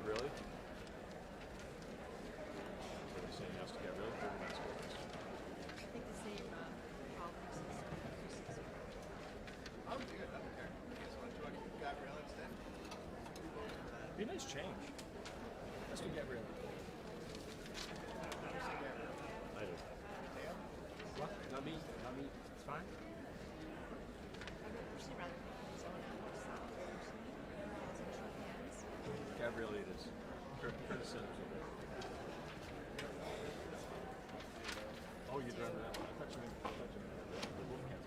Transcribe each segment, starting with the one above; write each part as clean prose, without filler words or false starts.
Gabrielli? Are they saying yes to Gabrielli? Or that's what it is? I think the same problems as I don't care. You guys want to join Gabrielle instead? Be a nice change. Let's do Gabrielli. I do. What? Not me. Not me. It's fine. I would personally rather be zone out or south personally. Gabrielli it is. Curtis Centers. Oh, you're driving that one. I thought you meant the Wolfcamp.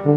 I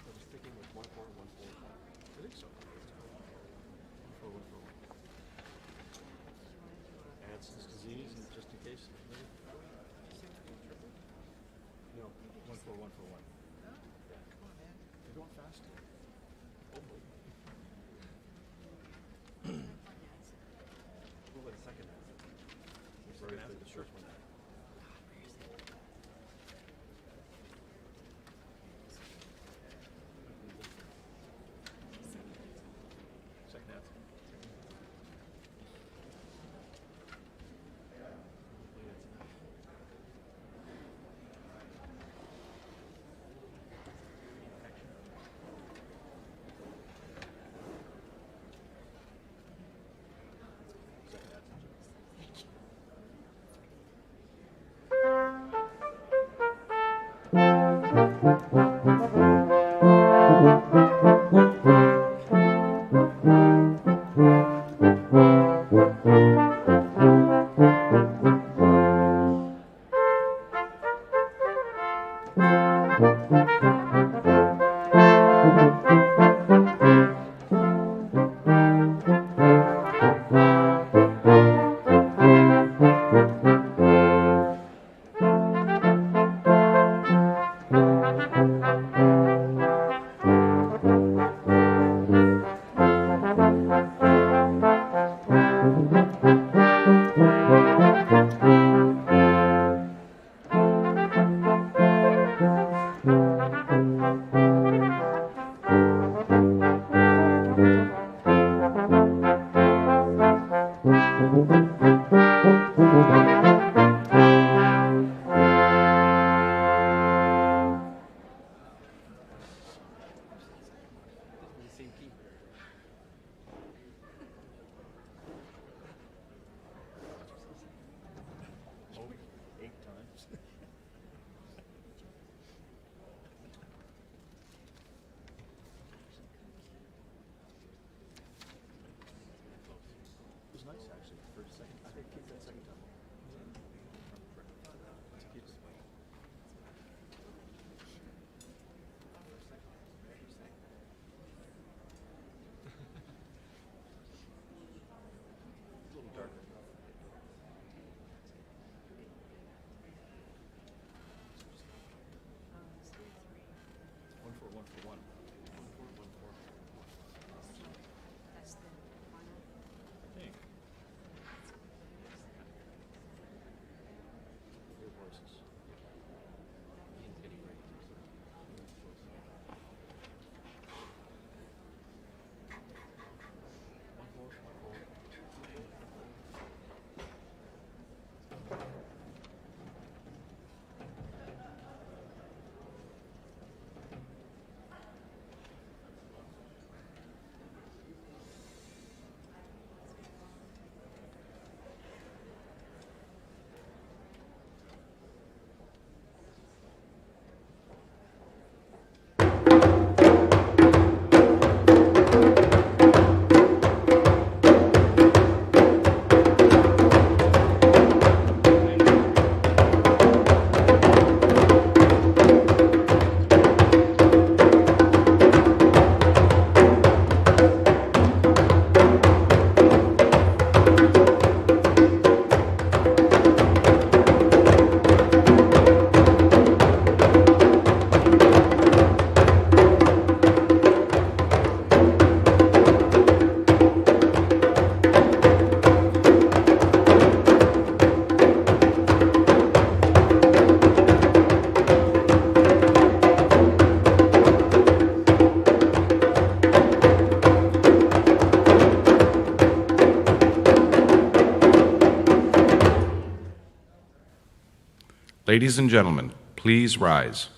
was sticking with 1414. I think so. 1414. Adds this disease and just in case. Maybe? No, 14141. Yeah. You're going fast. Oh boy. We'll let second answer. Second answer, the first one. Second answer. Ladies and gentlemen, please rise.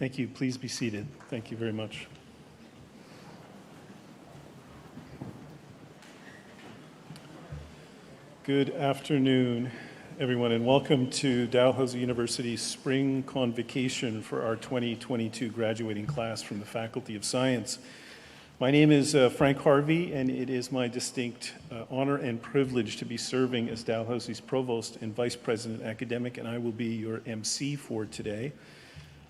Thank you. Please be seated. Thank you very much. Good afternoon, everyone, and welcome to Dalhousie University's Spring Convocation for our 2022 graduating class from the Faculty of Science. My name is Frank Harvey, and it is my distinct honor and privilege to be serving as Dalhousie's Provost and Vice President Academic, and I will be your MC for today.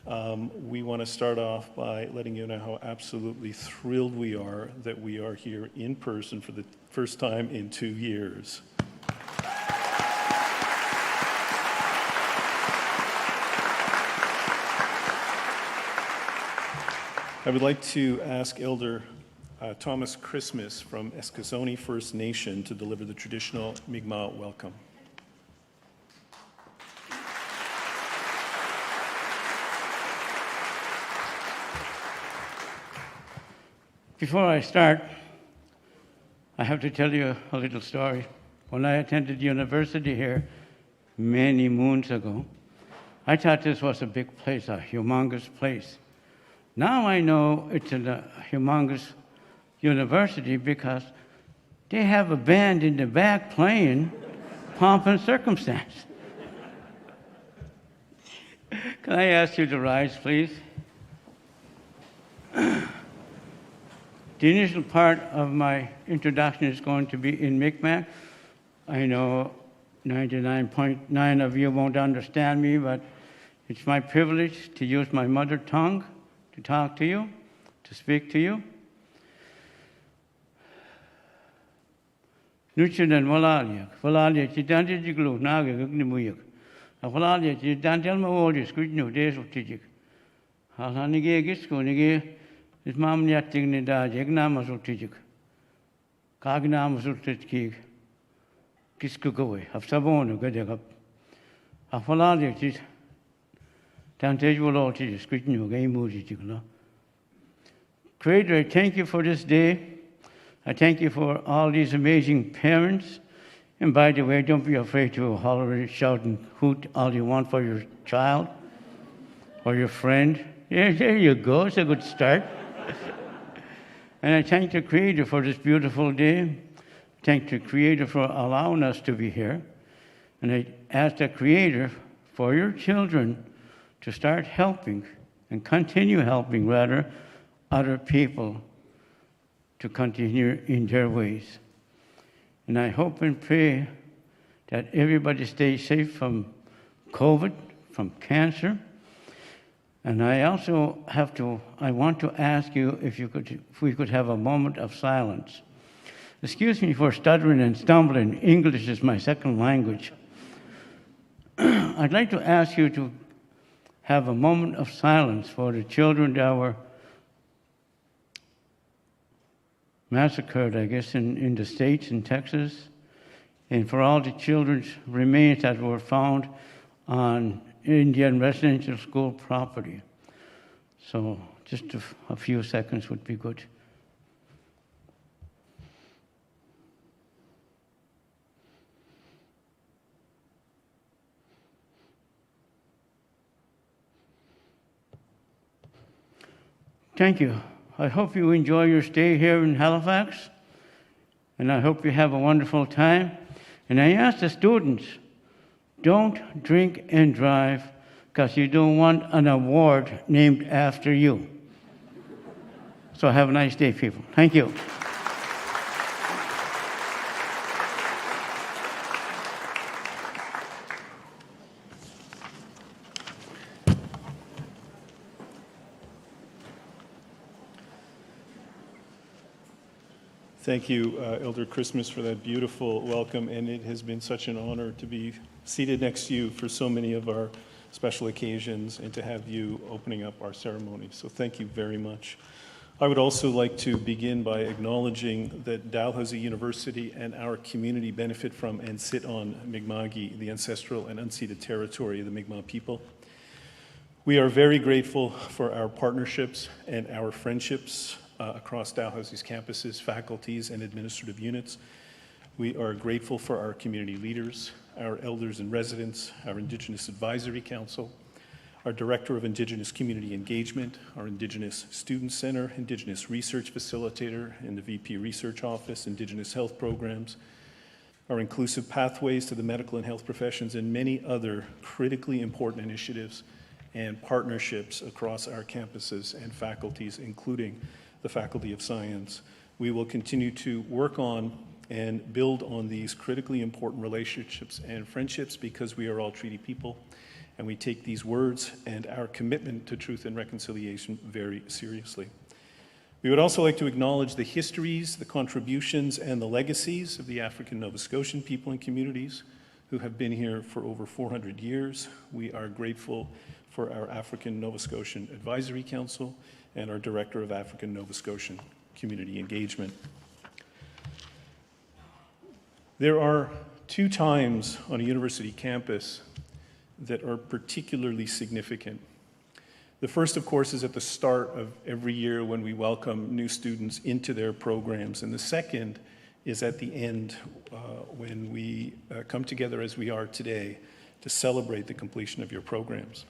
We want to start off by letting you know how absolutely thrilled we are that we are here in person for the first time in 2 years. I would like to ask Elder Thomas Christmas from Eskasoni First Nation to deliver the traditional Mi'kmaq welcome. Before I start, I have to tell you a little story. When I attended university here many moons ago, I thought this was a big place, a humongous place. Now I know it's a humongous university because they have a band in the back playing Pomp and Circumstance. Can I ask you to rise, please? The initial part of my introduction is going to be in Mi'kmaq. I know 99.9% of you won't understand me, but it's my privilege to use my mother tongue to talk to you, to speak to you. Nuchudan Valalia, Valalia, Chitanti Jiglu, Naga, Gugnimuyak. A Valalia, Chitantel Mawodis, Gudnu, Days of Tijik. Halhanigi Gisco, Nigi. Is mam nyatting ni da jegnama sultijik. Kagnama sultijik. Kisku goe. Have sabon gadegap. A faladi tis. Tantage will all teach. Squitting game mujikla. Creator, I thank you for this day. I thank you for all these amazing parents. And by the way, don't be afraid to holler, shout, and hoot all you want for your child or your friend. Yeah, there you go. It's a good start. And I thank the Creator for this beautiful day. Thank the Creator for allowing us to be here. And I ask the Creator for your children to start helping and continue helping, rather, other people to continue in their ways. And I hope and pray that everybody stays safe from COVID, from cancer. And I also I want to ask you if we could have a moment of silence. Excuse me for stuttering and stumbling. English is my second language. I'd like to ask you to have a moment of silence for the children that were massacred, I guess, in the States, in Texas, and for all the children's remains that were found on Indian residential school property. So just a few seconds would be good. Thank you. I hope you enjoy your stay here in Halifax, and I hope you have a wonderful time. And I ask the students, don't drink and drive because you don't want an award named after you. So have a nice day, people. Thank you. Thank you, Elder Christmas, for that beautiful welcome, and it has been such an honor to be seated next to you for so many of our special occasions and to have you opening up our ceremony. So thank you very much. I would also like to begin by acknowledging that Dalhousie University and our community benefit from and sit on Mi'kma'ki, the ancestral and unceded territory of the Mi'kmaq people. We are very grateful for our partnerships and our friendships across Dalhousie's campuses, faculties, and administrative units. We are grateful for our community leaders, our elders and residents, our Indigenous Advisory Council, our Director of Indigenous Community Engagement, our Indigenous Student Center, Indigenous Research Facilitator in the VP Research Office, Indigenous Health Programs, our Inclusive Pathways to the Medical and Health Professions, and many other critically important initiatives and partnerships across our campuses and faculties, including the Faculty of Science. We will continue to work on and build on these critically important relationships and friendships because we are all treaty people and we take these words and our commitment to truth and reconciliation very seriously. We would also like to acknowledge the histories, the contributions, and the legacies of the African Nova Scotian people and communities who have been here for over 400 years. We are grateful for our African Nova Scotian Advisory Council and our Director of African Nova Scotian Community Engagement. There are 2 times on a university campus that are particularly significant. The first, of course, is at the start of every year when we welcome new students into their programs, and the second is at the end when we come together as we are today to celebrate the completion of your programs.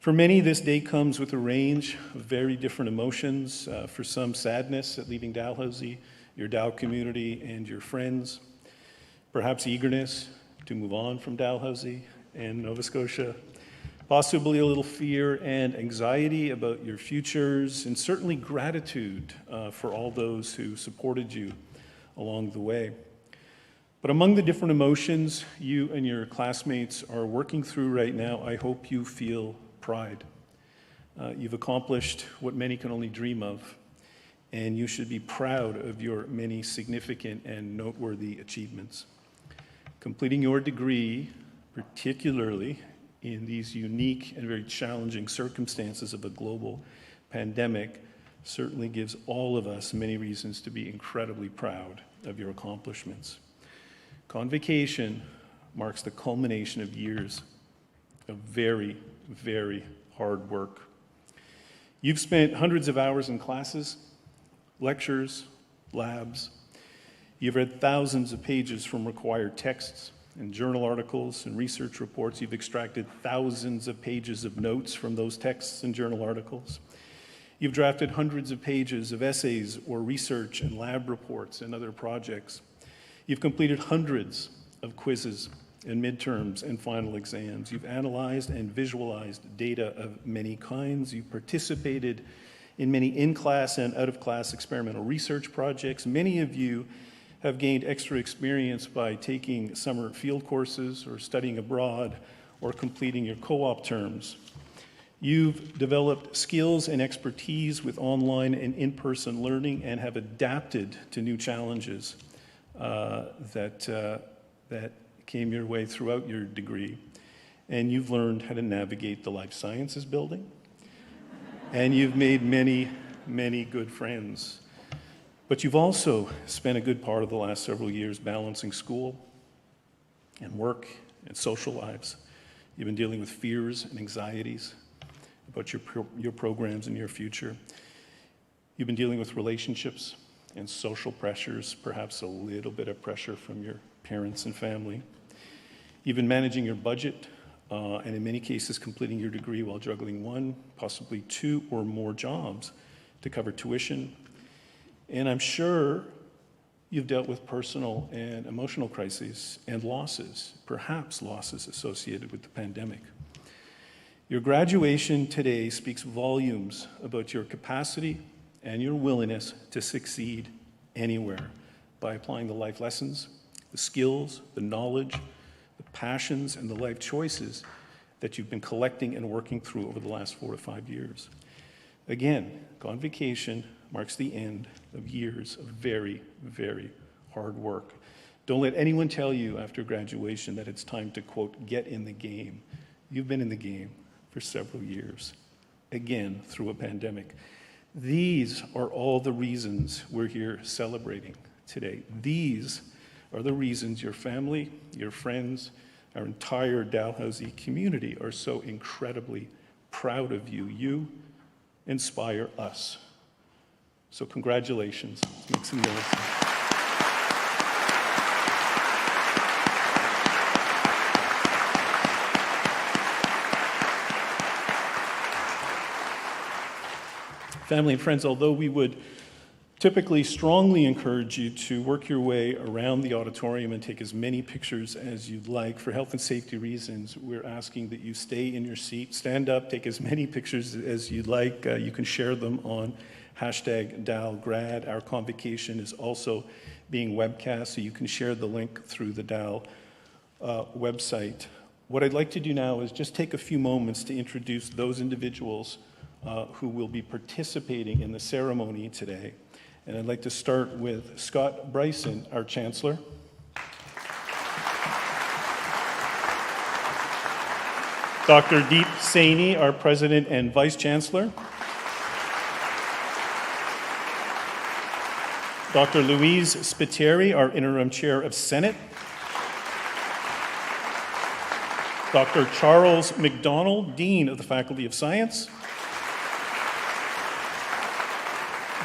For many, this day comes with a range of very different emotions. For some, sadness at leaving Dalhousie, your Dow community, and your friends. Perhaps eagerness to move on from Dalhousie and Nova Scotia. Possibly a little fear and anxiety about your futures, and certainly gratitude for all those who supported you along the way. But among the different emotions you and your classmates are working through right now, I hope you feel pride. You've accomplished what many can only dream of, and you should be proud of your many significant and noteworthy achievements. Completing your degree, particularly in these unique and very challenging circumstances of a global pandemic, certainly gives all of us many reasons to be incredibly proud of your accomplishments. Convocation marks the culmination of years of very, very hard work. You've spent hundreds of hours in classes, lectures, labs. You've read thousands of pages from required texts and journal articles and research reports. You've extracted thousands of pages of notes from those texts and journal articles. You've drafted hundreds of pages of essays or research and lab reports and other projects. You've completed hundreds of quizzes and midterms and final exams. You've analyzed and visualized data of many kinds. You've participated in many in-class and out-of-class experimental research projects. Many of you have gained extra experience by taking summer field courses or studying abroad or completing your co-op terms. You've developed skills and expertise with online and in-person learning and have adapted to new challenges that came your way throughout your degree. And you've learned how to navigate the life sciences building. And you've made many, many good friends. But you've also spent a good part of the last several years balancing school and work and social lives. You've been dealing with fears and anxieties about your programs and your future. You've been dealing with relationships and social pressures, perhaps a little bit of pressure from your parents and family. You've been managing your budget and in many cases completing your degree while juggling 1, possibly 2 or more jobs to cover tuition. And I'm sure you've dealt with personal and emotional crises and losses, perhaps losses associated with the pandemic. Your graduation today speaks volumes about your capacity and your willingness to succeed anywhere by applying the life lessons, the skills, the knowledge, the passions, and the life choices that you've been collecting and working through over the last 4 to 5 years. Again, Convocation marks the end of years of very, very hard work. Don't let anyone tell you after graduation that it's time to, quote, get in the game. You've been in the game for several years, again, through a pandemic. These are all the reasons we're here celebrating today. These are the reasons your family, your friends, our entire Dalhousie community are so incredibly proud of you. You inspire us. So congratulations. Let's make some noise. Family and friends, although we would typically strongly encourage you to work your way around the auditorium and take as many pictures as you'd like, for health and safety reasons, we're asking that you stay in your seat, stand up, take as many pictures as you'd like. You can share them on #DalGrad. Our convocation is also being webcast, so you can share the link through the Dal website. What I'd like to do now is just take a few moments to introduce those individuals who will be participating in the ceremony today. And I'd like to start with Scott Bryson, our Chancellor. Dr. Deep Saini, our President and Vice Chancellor. Dr. Louise Spiteri, our Interim Chair of Senate. Dr. Charles McDonald, Dean of the Faculty of Science.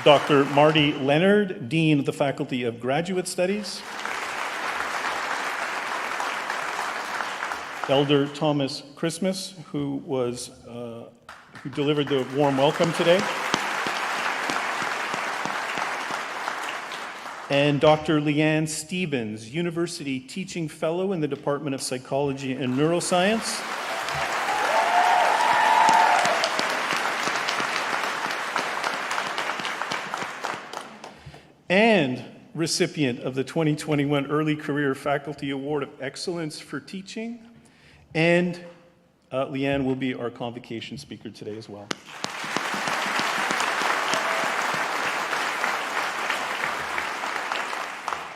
Dr. Marty Leonard, Dean of the Faculty of Graduate Studies. Elder Thomas Christmas, who delivered the warm welcome today. And Dr. Leanne Stevens, University Teaching Fellow in the Department of Psychology and Neuroscience. And recipient of the 2021 Early Career Faculty Award of Excellence for Teaching. And Leanne will be our convocation speaker today as well.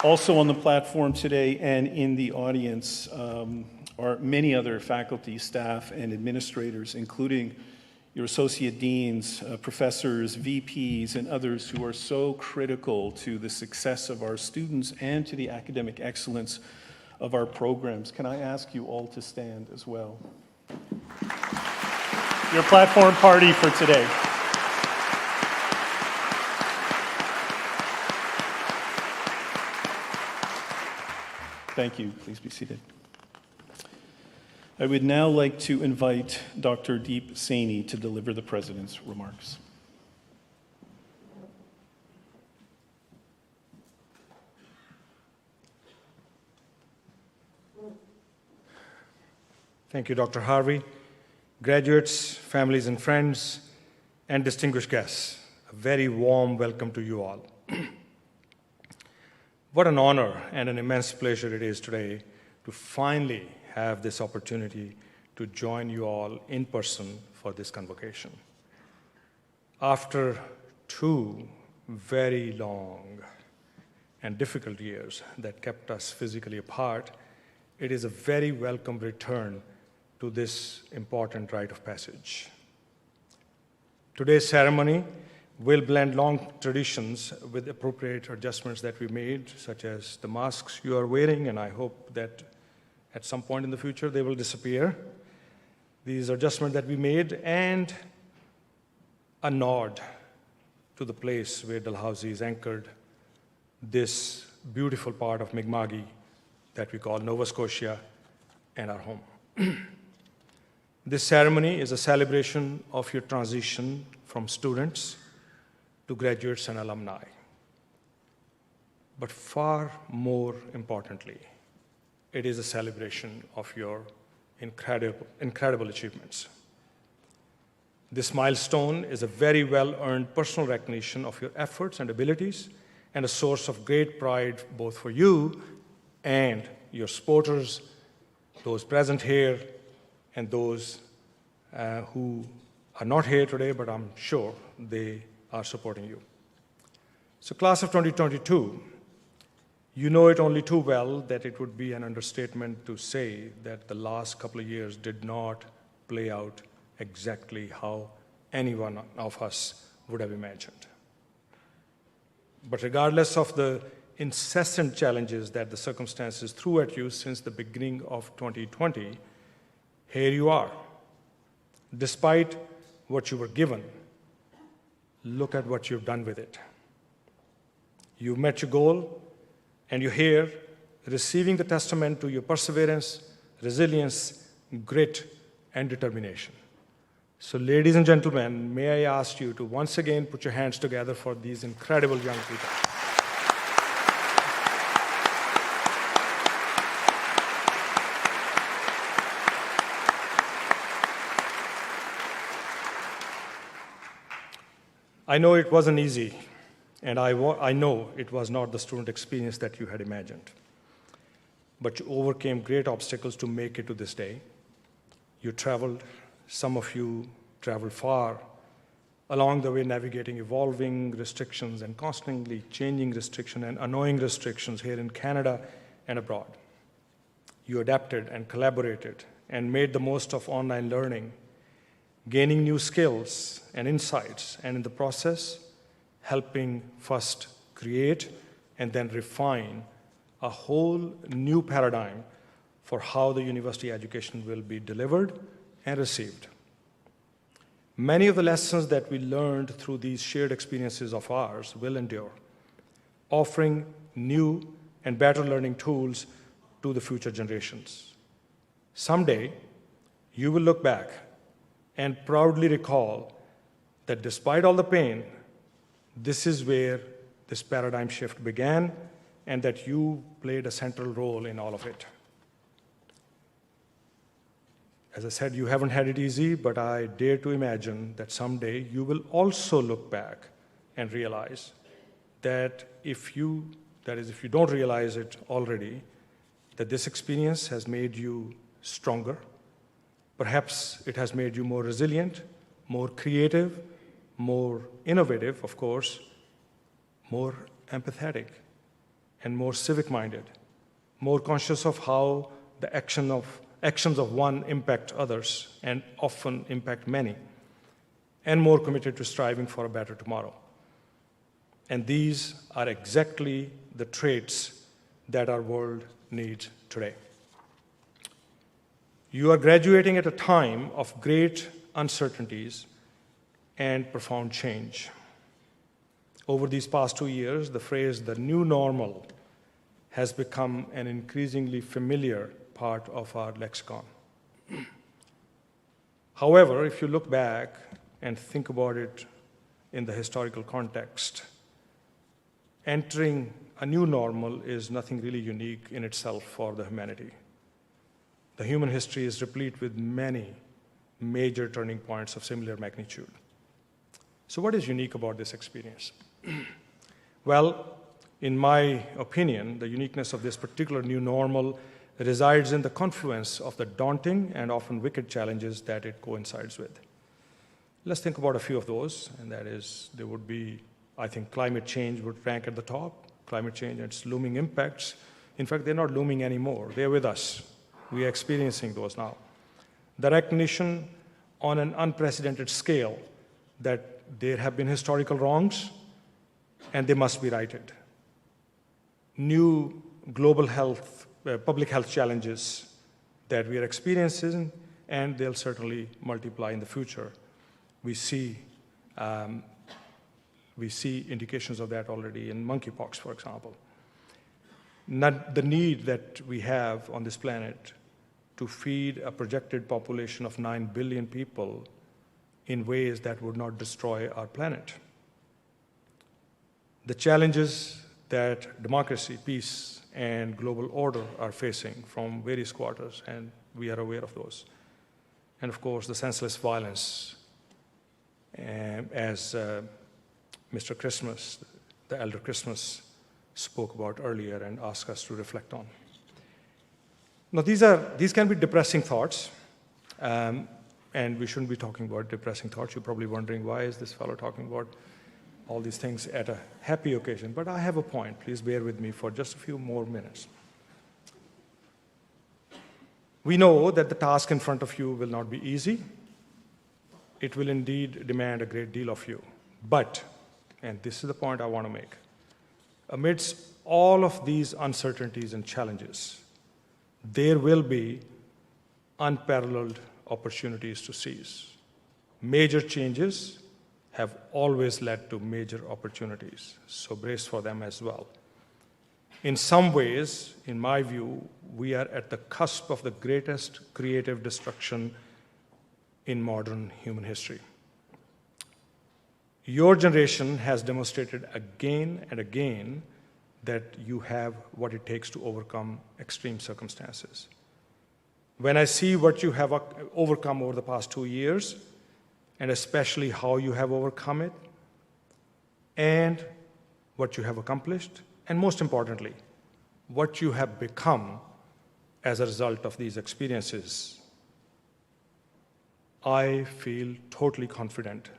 Also on the platform today and in the audience are many other faculty, staff, and administrators, including your associate deans, professors, VPs, and others who are so critical to the success of our students and to the academic excellence of our programs. Can I ask you all to stand as well? Your platform party for today. Thank you. Please be seated. I would now like to invite Dr. Deep Saini to deliver the President's remarks. Thank you, Dr. Harvey. Graduates, families and friends, and distinguished guests, a very warm welcome to you all. What an honor and an immense pleasure it is today to finally have this opportunity to join you all in person for this convocation. After 2 very long and difficult years that kept us physically apart, it is a very welcome return to this important rite of passage. Today's ceremony will blend long traditions with appropriate adjustments that we made, such as the masks you are wearing, and I hope that at some point in the future they will disappear. These adjustments that we made, and a nod to the place where Dalhousie is anchored, this beautiful part of Mi'kma'ki that we call Nova Scotia and our home. This ceremony is a celebration of your transition from students to graduates and alumni. But far more importantly, it is a celebration of your incredible achievements. This milestone is a very well-earned personal recognition of your efforts and abilities, and a source of great pride both for you and your supporters, those present here, and those who are not here today, but I'm sure they are supporting you. So class of 2022, you know it only too well that it would be an understatement to say that the last couple of years did not play out exactly how any one of us would have imagined. But regardless of the incessant challenges that the circumstances threw at you since the beginning of 2020, here you are. Despite what you were given, look at what you've done with it. You've met your goal, and you're here receiving the testament to your perseverance, resilience, grit, and determination. So ladies and gentlemen, may I ask you to once again put your hands together for these incredible young people. I know it wasn't easy, and I know it was not the student experience that you had imagined. But you overcame great obstacles to make it to this day, You traveled, some of you traveled far, along the way navigating evolving restrictions and constantly changing restrictions and annoying restrictions here in Canada and abroad. You adapted and collaborated and made the most of online learning, gaining new skills and insights, and in the process, helping first create and then refine a whole new paradigm for how the university education will be delivered and received. Many of the lessons that we learned through these shared experiences of ours will endure, offering new and better learning tools to the future generations. Someday, you will look back and proudly recall that despite all the pain, this is where this paradigm shift began and that you played a central role in all of it. As I said, you haven't had it easy, but I dare to imagine that someday you will also look back and realize that if you don't realize it already, that this experience has made you stronger. Perhaps it has made you more resilient, more creative, more innovative, of course, more empathetic, and more civic-minded, more conscious of how the actions of one impact others and often impact many, and more committed to striving for a better tomorrow. And these are exactly the traits that our world needs today. You are graduating at a time of great uncertainties and profound change. Over these past 2 years, the phrase "the new normal" has become an increasingly familiar part of our lexicon. However, if you look back and think about it in the historical context, entering a new normal is nothing really unique in itself for the humanity. The human history is replete with many major turning points of similar magnitude. So what is unique about this experience? Well, in my opinion, the uniqueness of this particular new normal resides in the confluence of the daunting and often wicked challenges that it coincides with. Let's think about a few of those, and that is, there would be, I think climate change would rank at the top. Climate change and its looming impacts. In fact, they're not looming anymore. They're with us. We are experiencing those now. The recognition on an unprecedented scale that there have been historical wrongs and they must be righted. New global health, public health challenges that we are experiencing, and they'll certainly multiply in the future. We see indications of that already in monkeypox, for example. The need that we have on this planet to feed a projected population of 9 billion people in ways that would not destroy our planet. The challenges that democracy, peace, and global order are facing from various quarters, and we are aware of those. And of course, the senseless violence, as Mr. Christmas, the Elder Christmas, spoke about earlier and asked us to reflect on. Now, these can be depressing thoughts, and we shouldn't be talking about depressing thoughts. You're probably wondering, why is this fellow talking about all these things at a happy occasion? But I have a point. Please bear with me for just a few more minutes. We know that the task in front of you will not be easy. It will indeed demand a great deal of you. But, and this is the point I want to make, amidst all of these uncertainties and challenges, there will be unparalleled opportunities to seize. Major changes have always led to major opportunities, so brace for them as well. In some ways, in my view, we are at the cusp of the greatest creative destruction in modern human history. Your generation has demonstrated again and again that you have what it takes to overcome extreme circumstances. When I see what you have overcome over the past 2 years, and especially how you have overcome it, and what you have accomplished, and most importantly, what you have become as a result of these experiences, I feel totally confident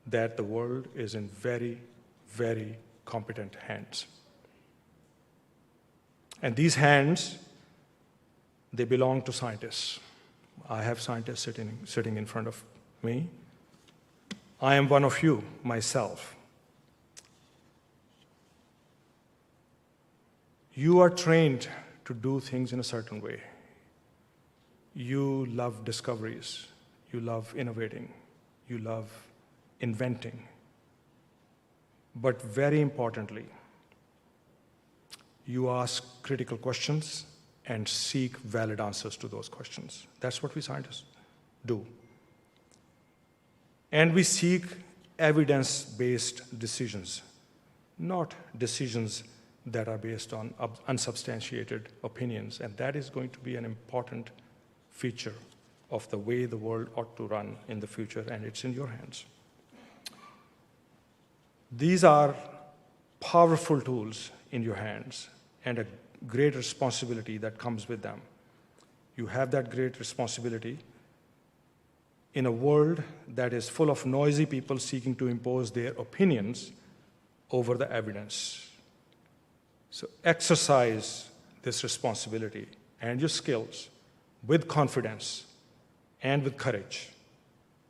that the world is in very, very competent hands. And these hands, they belong to scientists. I have scientists sitting in front of me. I am one of you, myself. You are trained to do things in a certain way. You love discoveries. You love innovating. You love inventing. But very importantly, you ask critical questions and seek valid answers to those questions. That's what we scientists do. And we seek evidence-based decisions, not decisions that are based on unsubstantiated opinions. And that is going to be an important feature of the way the world ought to run in the future, and it's in your hands. These are powerful tools in your hands and a great responsibility that comes with them. You have that great responsibility in a world that is full of noisy people seeking to impose their opinions over the evidence. So exercise this responsibility and your skills with confidence and with courage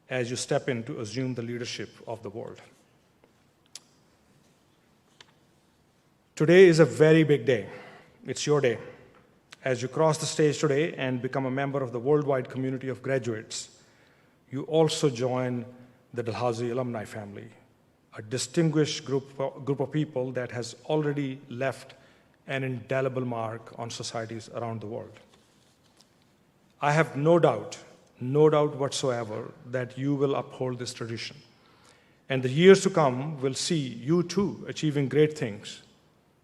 as you step in to assume the leadership of the world. Today is a very big day. It's your day. As you cross the stage today and become a member of the worldwide community of graduates, you also join the Dalhousie alumni family, a distinguished group of people that has already left an indelible mark on societies around the world. I have no doubt whatsoever that you will uphold this tradition. And the years to come will see you too achieving great things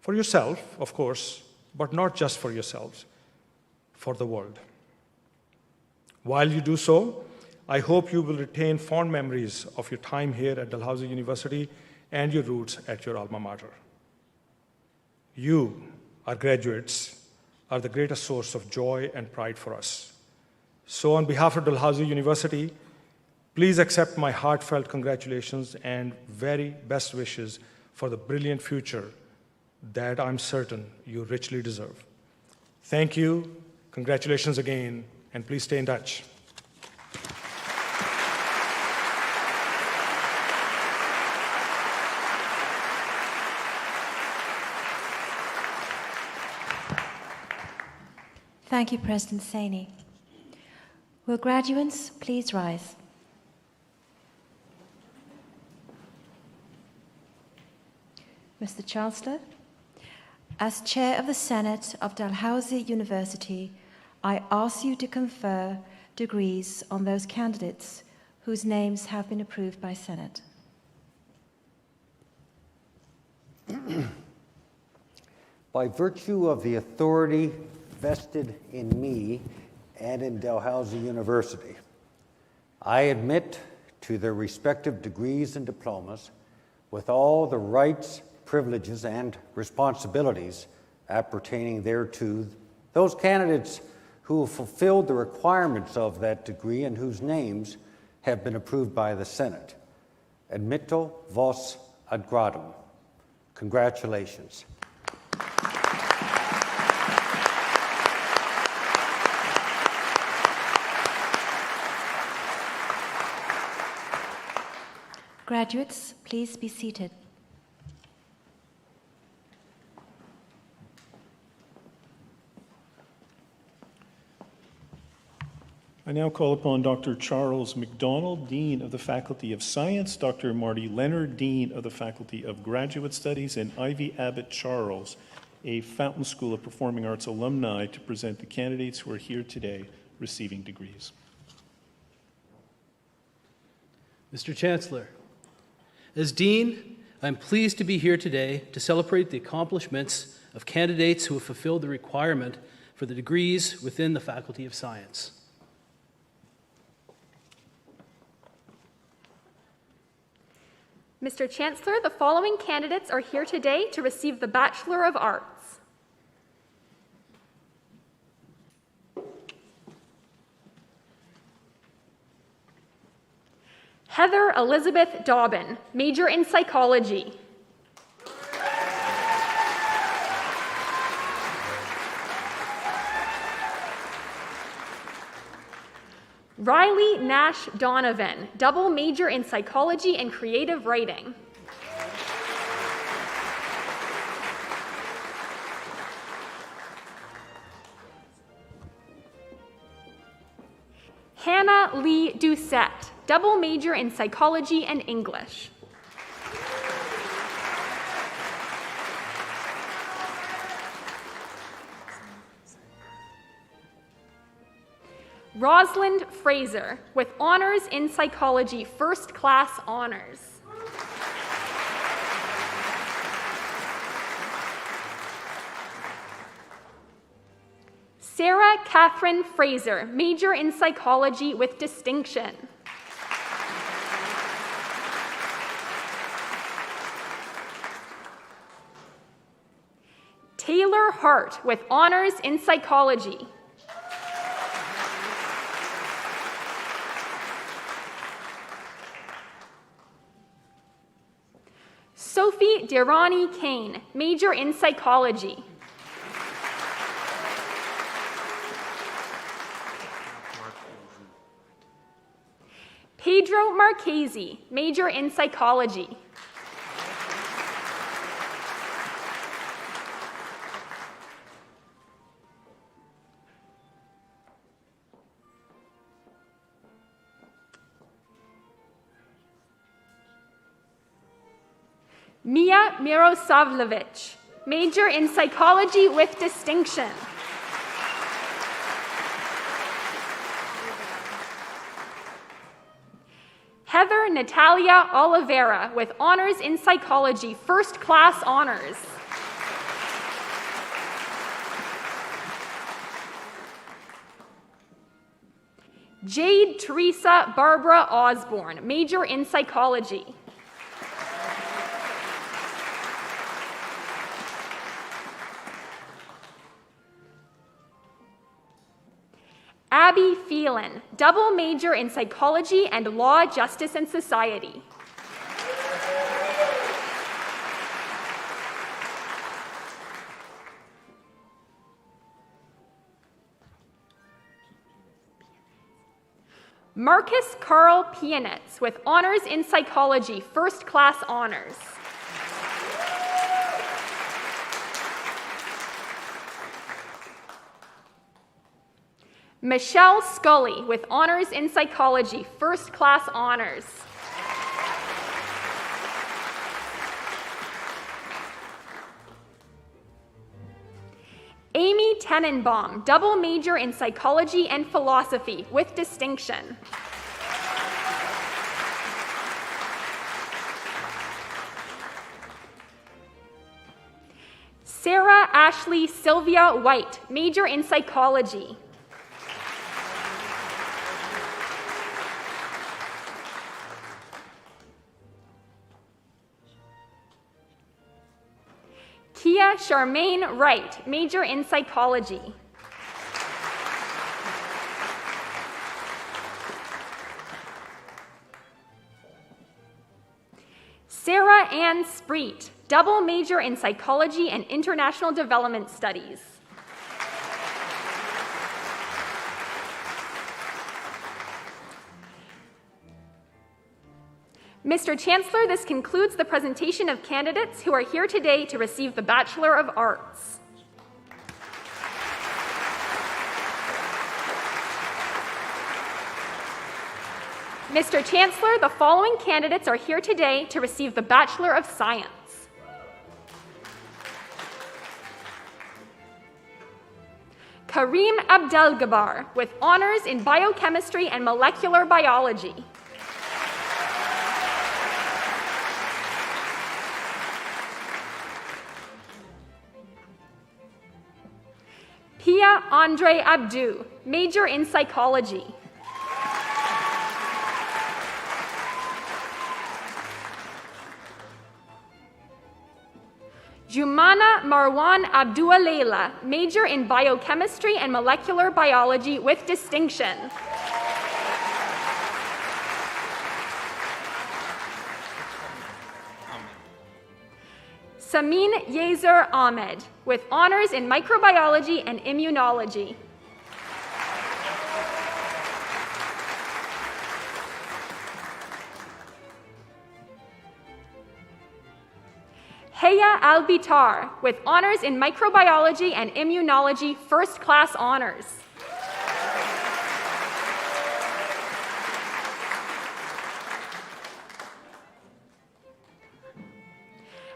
for yourself, of course, but not just for yourselves, for the world. While you do so, I hope you will retain fond memories of your time here at Dalhousie University and your roots at your alma mater. You, our graduates, are the greatest source of joy and pride for us. So on behalf of Dalhousie University, please accept my heartfelt congratulations and very best wishes for the brilliant future that I'm certain you richly deserve. Thank you, congratulations again, and please stay in touch. Thank you, President Saini. Will graduates please rise? Mr. Chancellor, as Chair of the Senate of Dalhousie University, I ask you to confer degrees on those candidates whose names have been approved by Senate. By virtue of the authority vested in me and in Dalhousie University, I admit to their respective degrees and diplomas with all the rights, privileges, and responsibilities appertaining thereto those candidates who have fulfilled the requirements of that degree and whose names have been approved by the Senate. Admitto vos ad gradum. Congratulations. Graduates, please be seated. I now call upon Dr. Charles McDonald, Dean of the Faculty of Science, Dr. Marty Leonard, Dean of the Faculty of Graduate Studies, and Ivy Abbott Charles, a Fountain School of Performing Arts alumni, to present the candidates who are here today receiving degrees. Mr. Chancellor, as Dean, I'm pleased to be here today to celebrate the accomplishments of candidates who have fulfilled the requirement for the degrees within the Faculty of Science. Mr. Chancellor, the following candidates are here today to receive the Bachelor of Arts. Heather Elizabeth Dobbin, major in psychology. Riley Nash Donovan, double major in psychology and creative writing. Hannah Lee Doucette, double major in psychology and English. Rosalind Fraser, with honors in psychology, first class honors. Sarah Catherine Fraser, major in psychology with distinction. Taylor Hart, with honors in psychology. Sophie Dirani Kane, major in psychology. Pedro Marchese, major in psychology. Mia Mirosavljevic, major in psychology with distinction. Heather Natalia Oliveira, with honors in psychology, first class honors. Jade Teresa Barbara Osborne, major in psychology. Abby Phelan, double major in psychology and law, justice, and society. Marcus Carl Pianitz, with honors in psychology, first class honors. Michelle Scully, with honors in psychology, first class honors. Amy Tenenbaum, double major in psychology and philosophy, with distinction. Sarah Ashley Sylvia White, major in psychology. Kia Charmaine Wright, major in psychology. Sarah Ann Spreet, double major in psychology and international development studies. Mr. Chancellor, this concludes the presentation of candidates who are here today to receive the Bachelor of Arts. Mr. Chancellor, the following candidates are here today to receive the Bachelor of Science. Kareem Abdelgabar, with honors in biochemistry and molecular biology. Pia Andre Abdu, major in psychology. Jumana Marwan Abdualeila, major in biochemistry and molecular biology with distinction. Samin Yezer Ahmed, with honors in microbiology and immunology. Heya Al-Bitar, with honors in microbiology and immunology, first-class honors.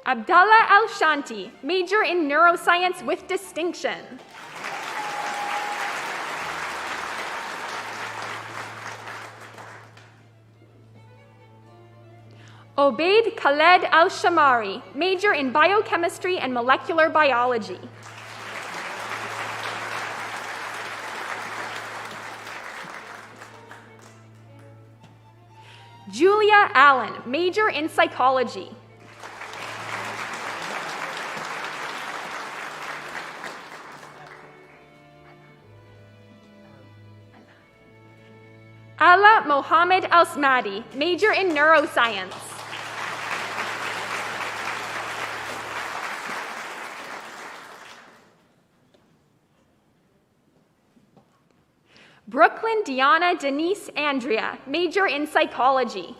Abdallah Al-Shanti, major in neuroscience with distinction. Obaid Khaled Al-Shamari, major in biochemistry and molecular biology. Julia Allen, major in psychology. Ala Mohammed Al-Smadi, major in neuroscience. Brooklyn Diana Denise Andrea, major in psychology.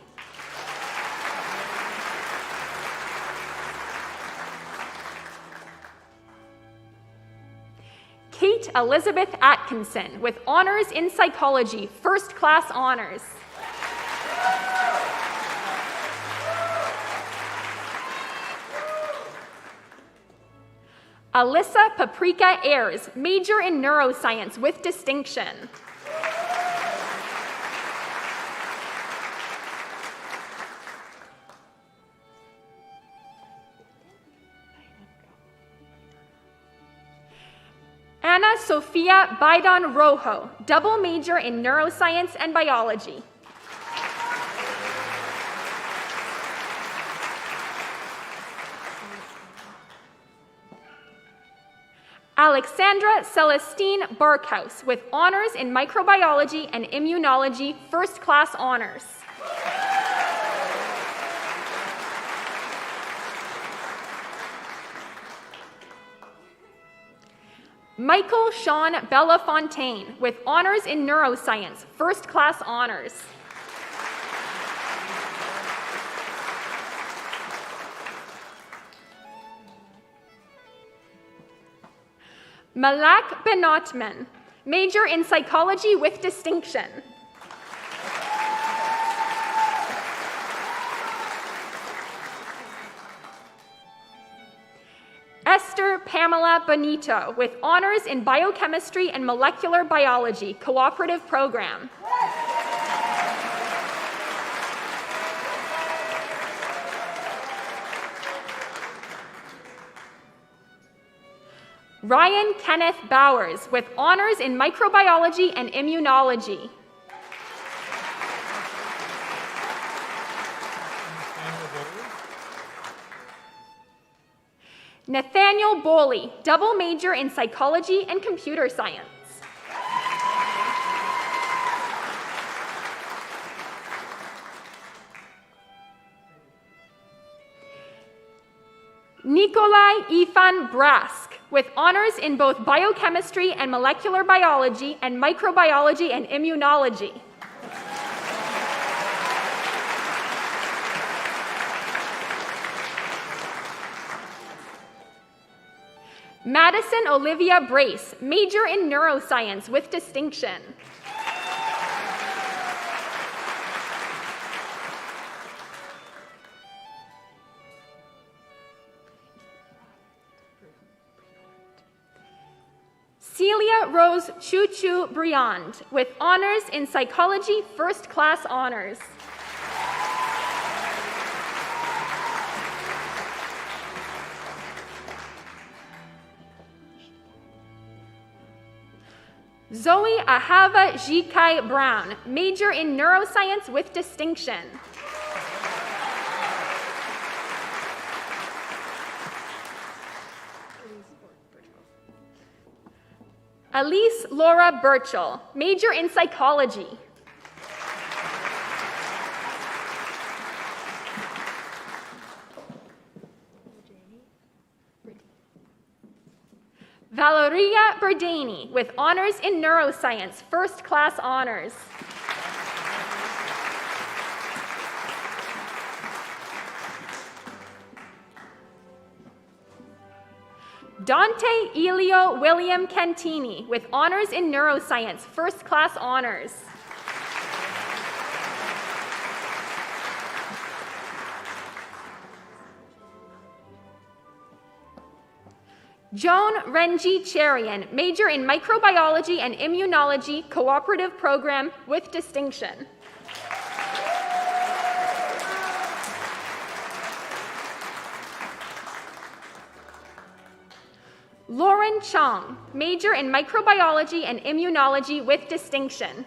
Kate Elizabeth Atkinson, with honors in psychology, first-class honors. Alyssa Paprika Ayers, major in neuroscience with distinction. Ana Sofia Baidan Rojo, double major in neuroscience and biology. Alexandra Celestine Barkhouse, with honors in microbiology and immunology, first-class honors. Michael Sean Bellafontaine, with honors in neuroscience, first-class honors. Malak Benotman, major in psychology with distinction. Esther Pamela Bonito, with honors in biochemistry and molecular biology, cooperative program. Ryan Kenneth Bowers, with honors in microbiology and immunology. Nathaniel Boley, double major in psychology and computer science. Nikolai Ifan Brask, with honors in both biochemistry and molecular biology and microbiology and immunology. Madison Olivia Brace, major in neuroscience with distinction. Celia Rose Choo-Choo Briand, with honors in psychology, first-class honors. Zoe Ahava Jikai Brown, major in neuroscience with distinction. Elise Laura Burchell, major in psychology. Valeria Berdani with honors in neuroscience, first class honors. Dante Elio William Cantini with honors in neuroscience, first class honors. Joan Renji Cherian, major in microbiology and immunology, cooperative program with distinction. Lauren Chong, major in microbiology and immunology with distinction.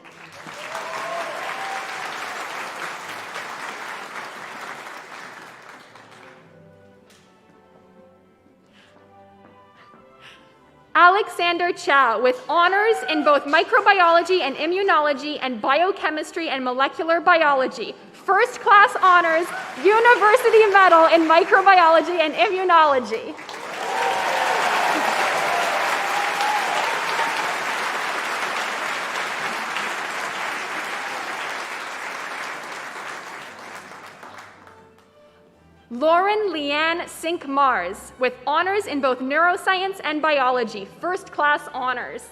Alexander Chow with honors in both microbiology and immunology and biochemistry and molecular biology. First class honors, university medal in microbiology and immunology. Lauren Leanne Sink-Mars with honors in both neuroscience and biology, first class honors.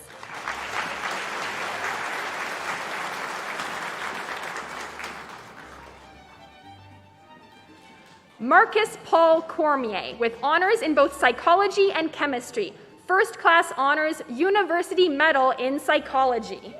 Marcus Paul Cormier with honors in both psychology and chemistry, first class honors, university medal in psychology.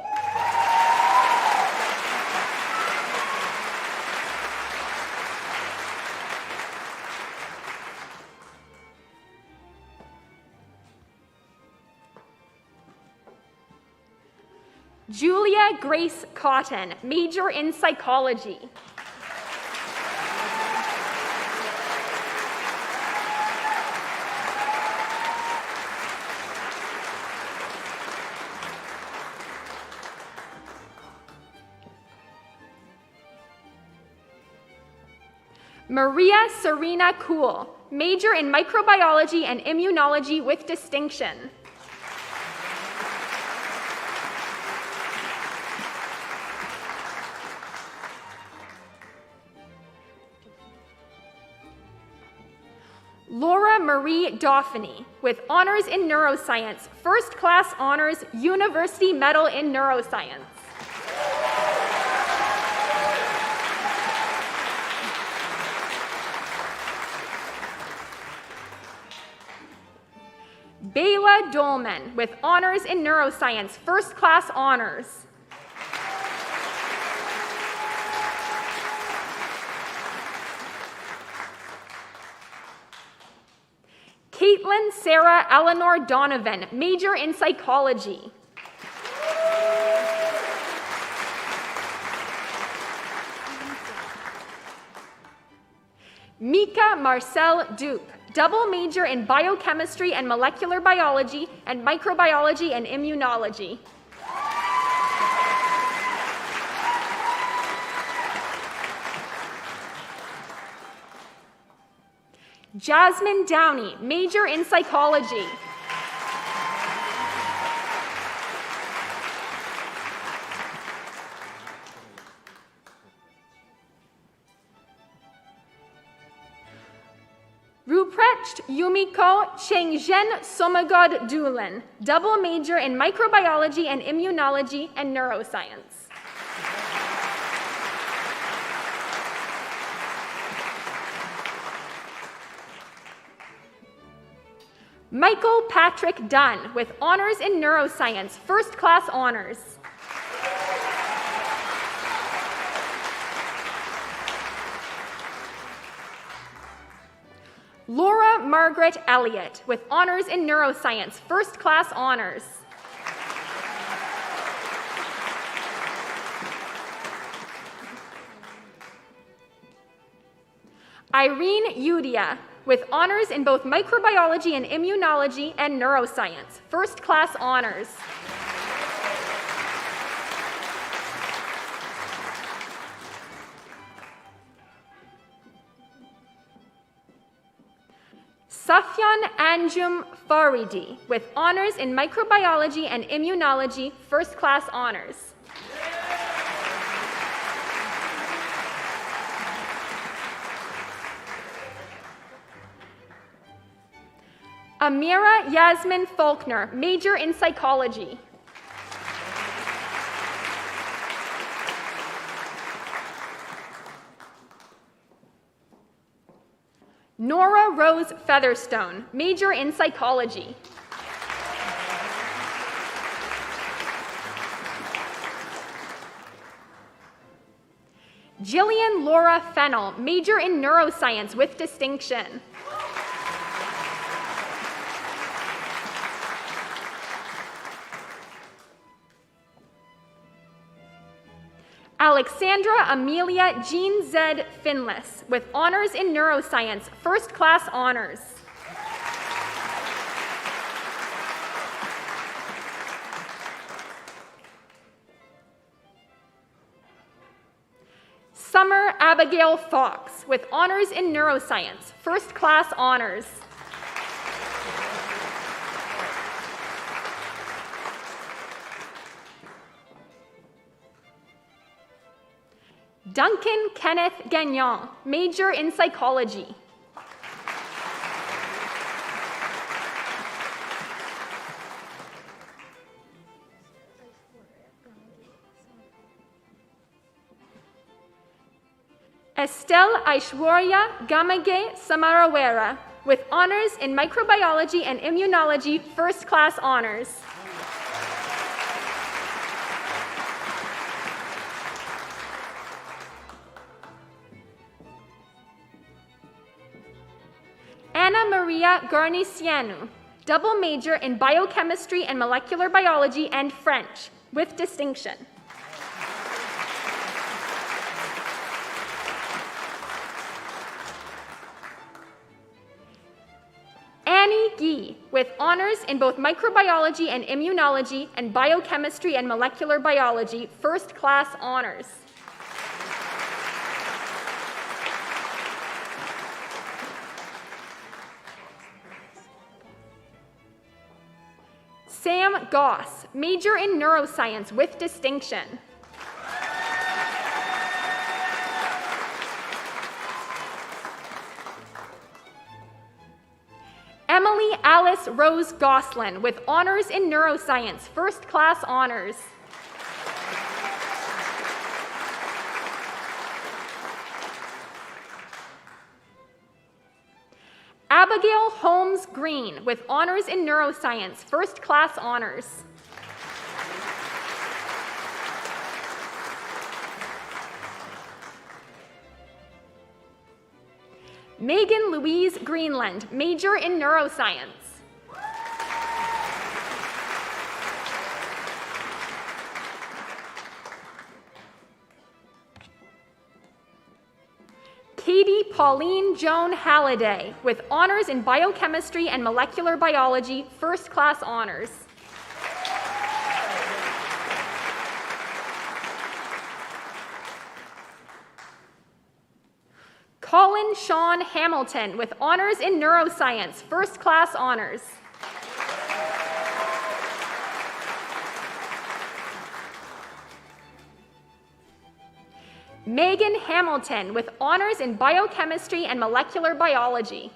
Julia Grace Cotton, major in psychology. Maria Serena Kuhl, major in microbiology and immunology with distinction. Laura Marie Dauphiny with honors in neuroscience, first class honors, university medal in neuroscience. Bela Dolman with honors in neuroscience, first class honors. Caitlin Sarah Eleanor Donovan, major in psychology. Mika Marcel Dupe, double major in biochemistry and molecular biology and microbiology and immunology. Jasmine Downey, major in psychology. Ruprecht Yumiko Chengzhen Somagod Dulin, double major in microbiology and immunology and neuroscience. Michael Patrick Dunn with honors in neuroscience, first class honors. Laura Margaret Elliott with honors in neuroscience, first class honors. Irene Udia with honors in both microbiology and immunology and neuroscience, first class honors. Safyan Anjum Faridi with honors in microbiology and immunology, first class honors. Amira Yasmin Faulkner, major in psychology. Nora Rose Featherstone, major in psychology. Jillian Laura Fennell, major in neuroscience with distinction. Alexandra Amelia Jean Zed Finless with honors in neuroscience, first class honors. Summer Abigail Fox with honors in neuroscience, first class honors. Duncan Kenneth Gagnon, major in psychology. Estelle Aishwarya Gamage Samarawera, with honors in microbiology and immunology, first class honors. Anna Maria Garnicianu, double major in biochemistry and molecular biology and French, with distinction. Annie Gee, with honors in both microbiology and immunology and biochemistry and molecular biology, first class honors. Sam Goss, major in neuroscience with distinction. Emily Alice Rose Goslin, with honors in neuroscience, first class honors. Abigail Holmes Green, with honors in neuroscience, first class honors. Megan Louise Greenland, major in neuroscience. Katie Pauline Joan Halliday, with honors in biochemistry and molecular biology, first class honors. Colin Sean Hamilton, with honors in neuroscience, first class honors. Megan Hamilton, with honors in biochemistry and molecular biology.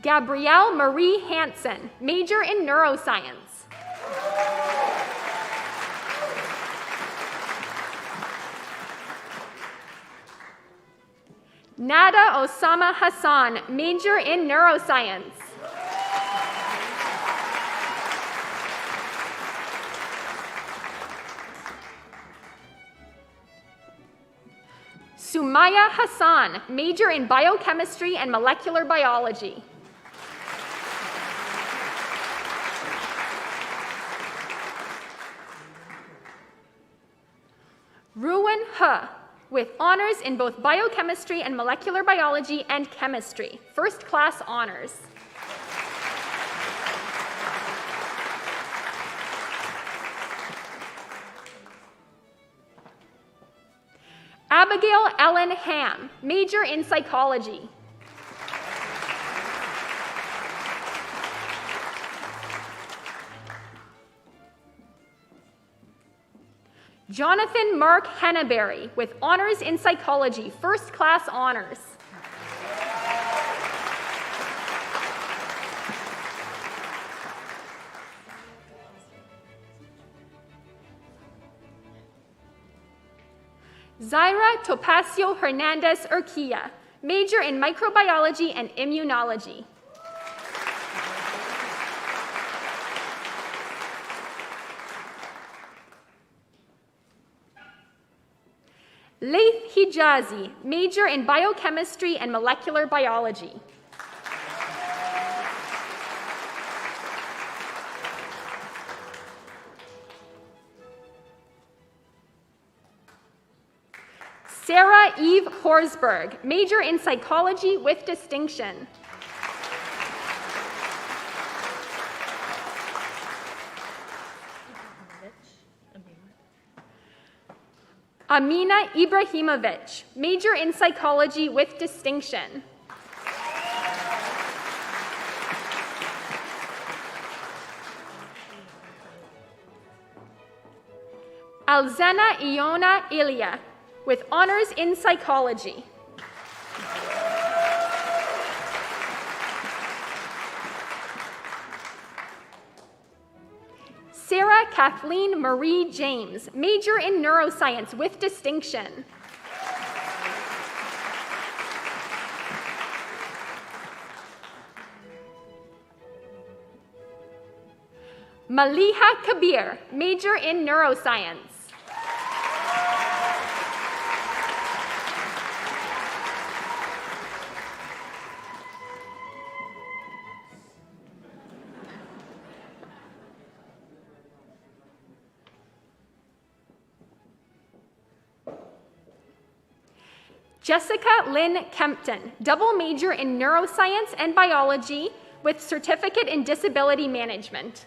Gabrielle Marie Hansen, major in neuroscience. Nada Osama Hassan, major in neuroscience. Sumaya Hassan, major in biochemistry and molecular biology. Ruwen He, with honors in both biochemistry and molecular biology and chemistry, first class honors. Abigail Ellen Ham, major in psychology. Jonathan Mark Henneberry with honors in psychology, first class honors. Zaira Topacio Hernandez Urquilla, major in microbiology and immunology. Laith Hijazi, major in biochemistry and molecular biology. Sarah Eve Horsberg, major in psychology with distinction. Amina Ibrahimovic, major in psychology with distinction. Alzena Iona Ilya, with honors in psychology. Sarah Kathleen Marie James, major in neuroscience with distinction. Maliha Kabir, major in neuroscience. Jessica Lynn Kempton, double major in neuroscience and biology with certificate in disability management.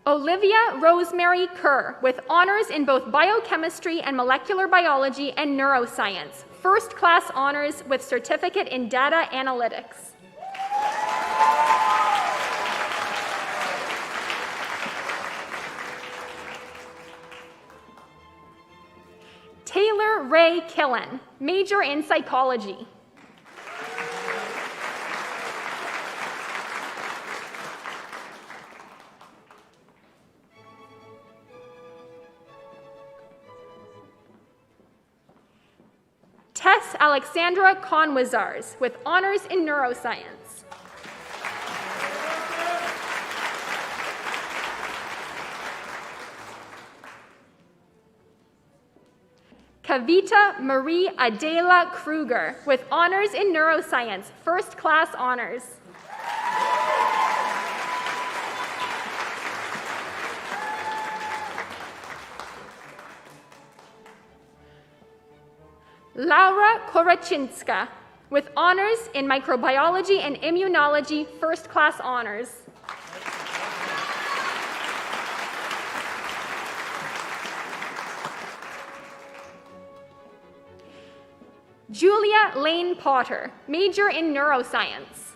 Olivia Rosemary Kerr, with honors in both biochemistry and molecular biology and neuroscience, first class honors with certificate in data analytics. Taylor Ray Killen, major in psychology. Tess Alexandra Conwizars, with honors in neuroscience. Kavita Marie Adela Kruger, with honors in neuroscience, first class honors. Laura Korachinska, with honors in microbiology and immunology, first class honors. Julia Lane Potter, major in neuroscience.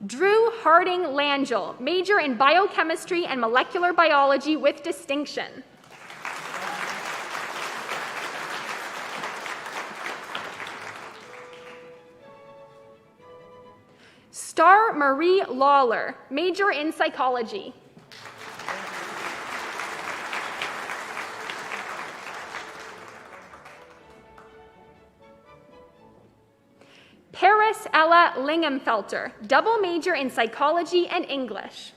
Drew Harding Langell, major in biochemistry and molecular biology with distinction. Star Marie Lawler, major in psychology. Paris Ella Lingamfelter, double major in psychology and English.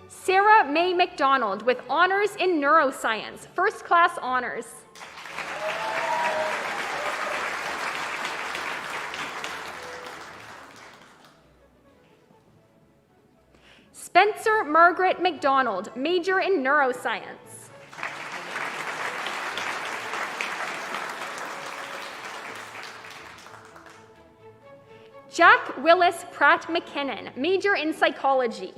Sarah May McDonald, with honors in neuroscience, first class honors. Spencer Margaret McDonald, major in neuroscience. Jack Willis Pratt McKinnon, major in psychology.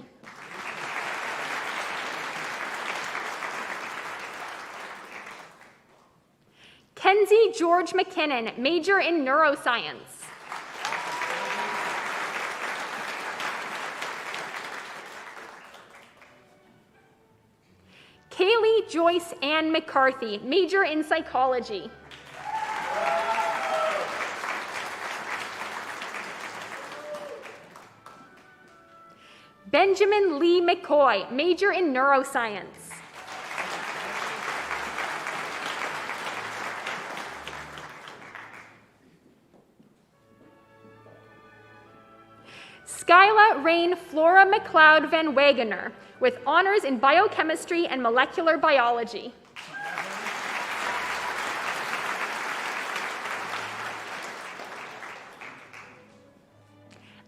Kenzie George McKinnon, major in neuroscience. Kaylee Joyce Ann McCarthy, major in psychology. Benjamin Lee McCoy, major in neuroscience. Skyla Rain Flora McLeod Van Wagener, with honors in biochemistry and molecular biology.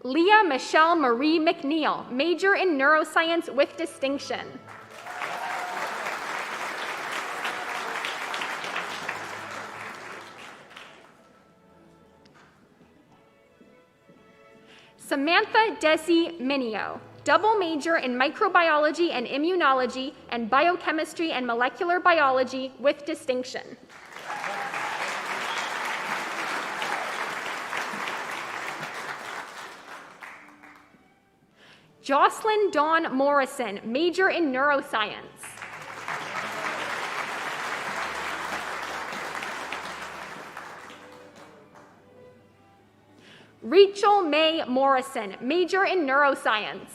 Leah Michelle Marie McNeil, major in neuroscience with distinction. Samantha Desi Minio, double major in microbiology and immunology and biochemistry and molecular biology with distinction. Jocelyn Dawn Morrison, major in neuroscience. Rachel May Morrison, major in neuroscience.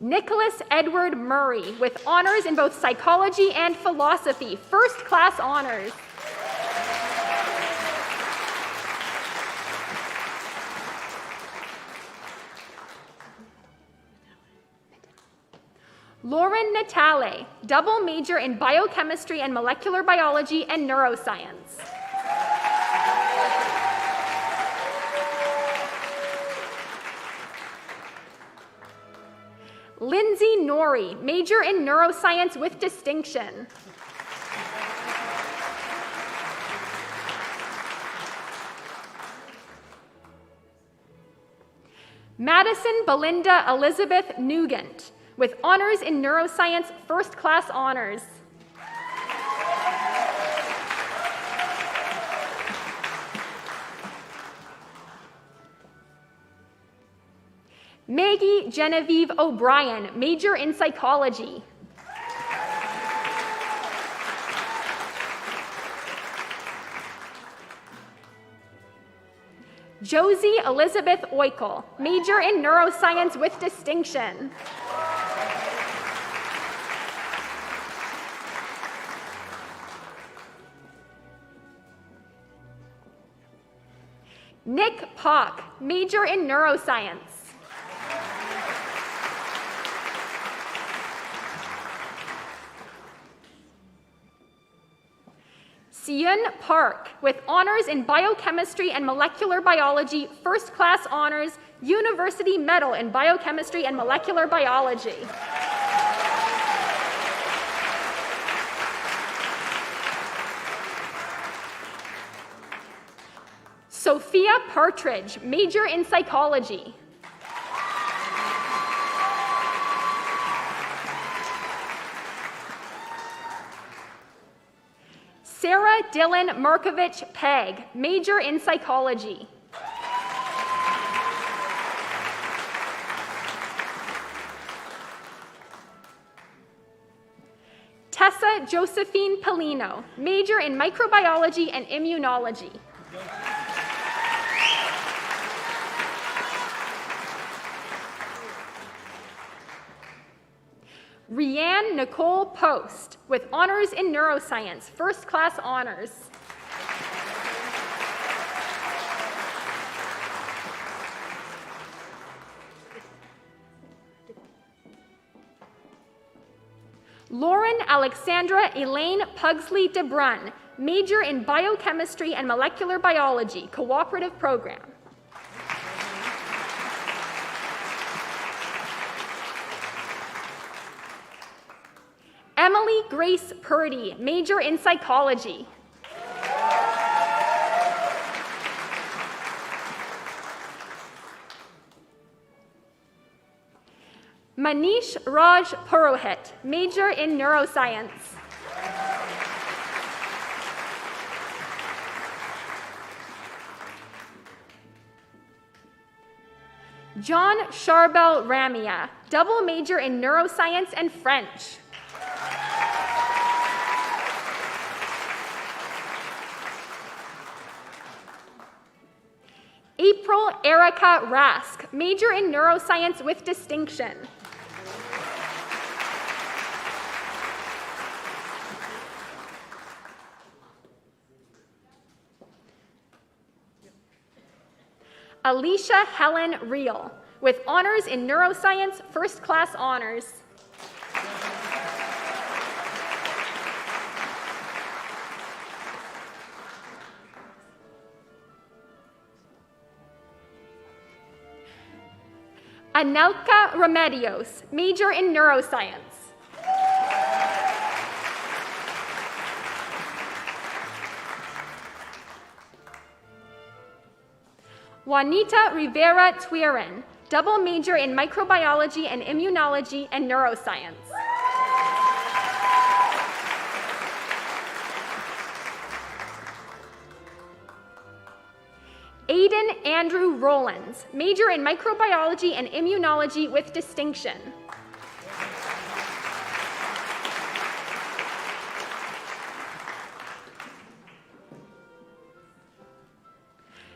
Nicholas Edward Murray, with honors in both psychology and philosophy, first-class honors. Lauren Natale, double major in biochemistry and molecular biology and neuroscience. Lindsay Norrie, major in neuroscience with distinction. Madison Belinda Elizabeth Nugent, with honors in neuroscience, first-class honors. Maggie Genevieve O'Brien, major in psychology. Josie Elizabeth Oikel, major in neuroscience with distinction. Nick Pock, major in neuroscience. Siyun Park, with honors in biochemistry and molecular biology, first-class honors, University Medal in biochemistry and molecular biology. Sophia Partridge, major in psychology. Sarah Dillon Markovich Pegg, major in psychology. Tessa Josephine Polino, major in microbiology and immunology. Rianne Nicole Post, with honors in neuroscience, first-class honors. Lauren Alexandra Elaine Pugsley DeBrun, major in biochemistry and molecular biology, cooperative program. Emily Grace Purdy, major in psychology. Manish Raj Purohit, major in neuroscience. John Charbel Ramia, double major in neuroscience and French. April Erica Rask, major in neuroscience with distinction. Alicia Helen Reel, with honors in neuroscience, first class honors. Anelka Remedios, major in neuroscience. Juanita Rivera Tuirin, double major in microbiology and immunology and neuroscience. Aiden Andrew Rollins, major in microbiology and immunology with distinction.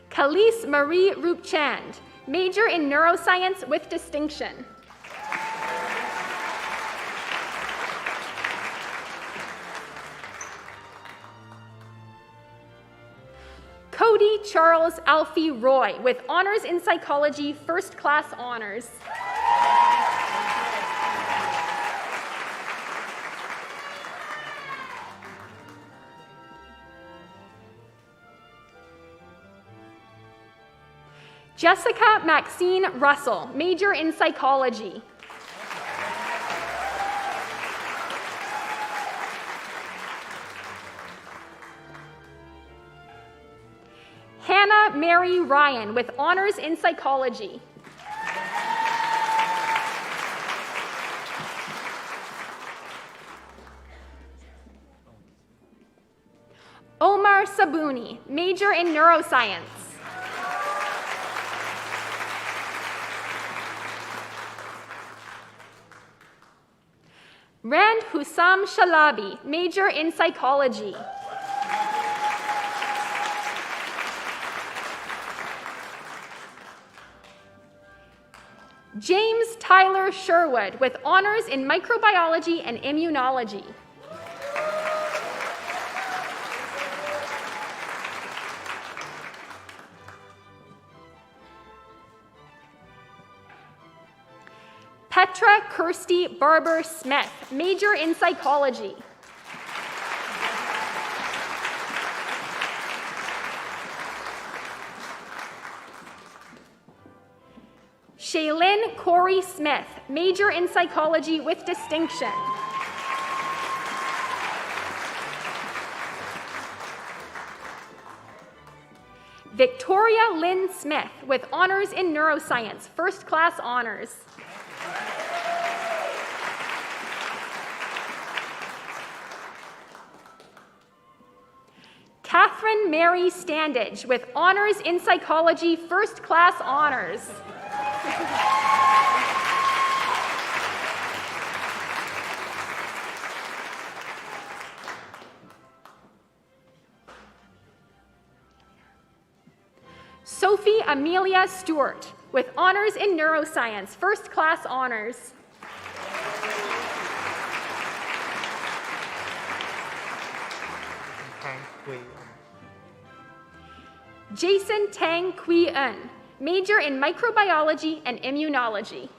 Khalees Marie Rupchand, major in neuroscience with distinction. Cody Charles Alfie Roy, with honors in psychology, first class honors. Jessica Maxine Russell, major in psychology. Hannah Mary Ryan, with honors in psychology. Omar Sabuni, major in neuroscience. Rand Hussam Shalabi, major in psychology. James Tyler Sherwood, with honors in microbiology and immunology. Petra Kirsty Barber Smith, major in psychology. Shaylin Corey Smith, major in psychology with distinction. Victoria Lynn Smith, with honors in neuroscience, first class honors. Catherine Mary Standage, with honors in psychology, first class honors. Sophie Amelia Stewart, with honors in neuroscience, first class honors. Jason Tang Kui Un, major in microbiology and immunology.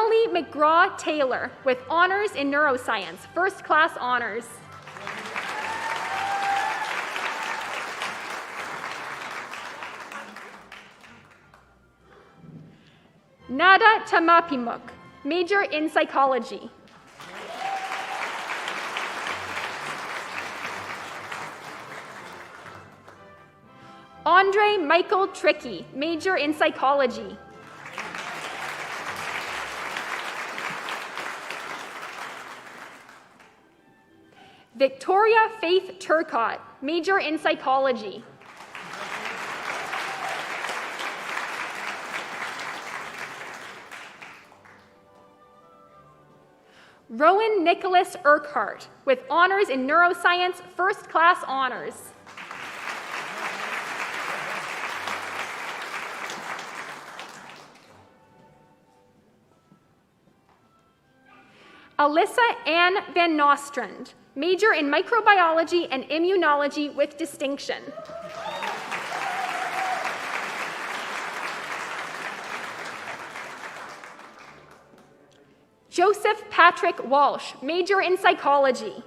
Emily McGraw-Taylor with honors in neuroscience, first-class honors. Nada Tamapimuk, major in psychology. Andre Michael Tricky, major in psychology. Victoria Faith Turcott, major in psychology. Rowan Nicholas Urquhart, with honors in neuroscience, first-class honors. Alyssa Ann Van Nostrand, major in microbiology and immunology with distinction. Joseph Patrick Walsh, major in psychology.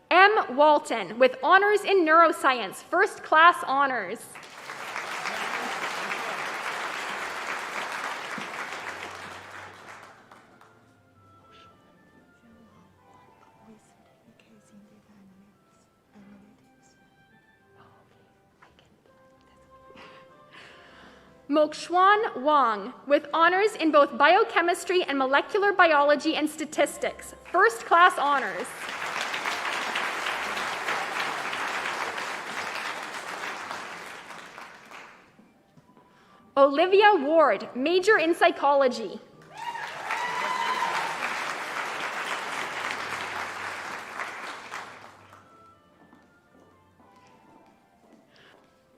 M. Walton, with honors in neuroscience, first-class honors. Mokshwan Wang, with honors in both biochemistry and molecular biology and statistics, first-class honors. Olivia Ward, major in psychology.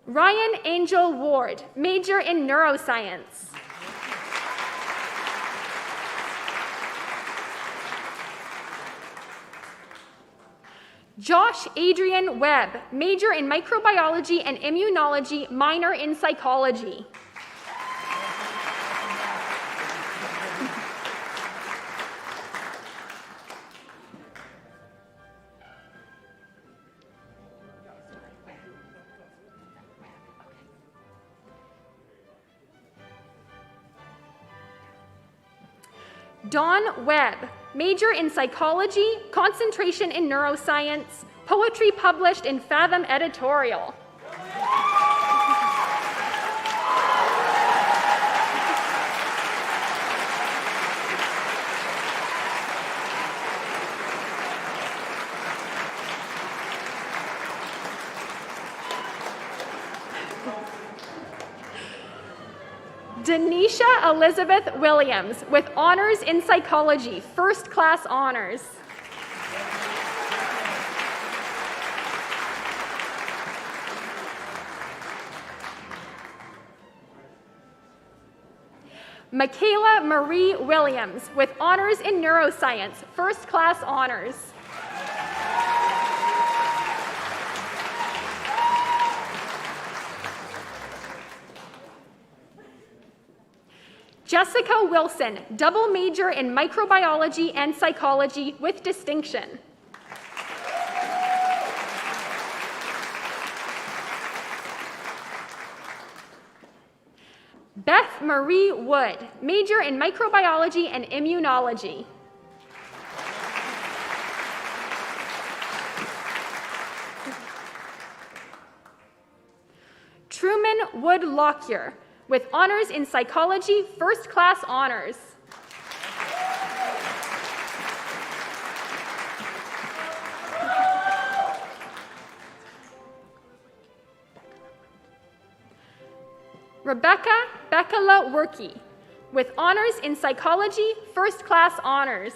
Ryan Angel Ward, major in neuroscience. Josh Adrian Webb, major in microbiology and immunology, minor in psychology. Dawn Webb, major in psychology, concentration in neuroscience, poetry published in Fathom Editorial. Denisha Elizabeth Williams, with honors in psychology, first-class honors. Michaela Marie Williams, with honors in neuroscience, first-class honors. Jessica Wilson, double major in microbiology and psychology with distinction. Beth Marie Wood, major in microbiology and immunology. Truman Wood Lockyer, with honors in psychology, first-class honors. Rebecca Bekala Werke, with honors in psychology, first-class honors.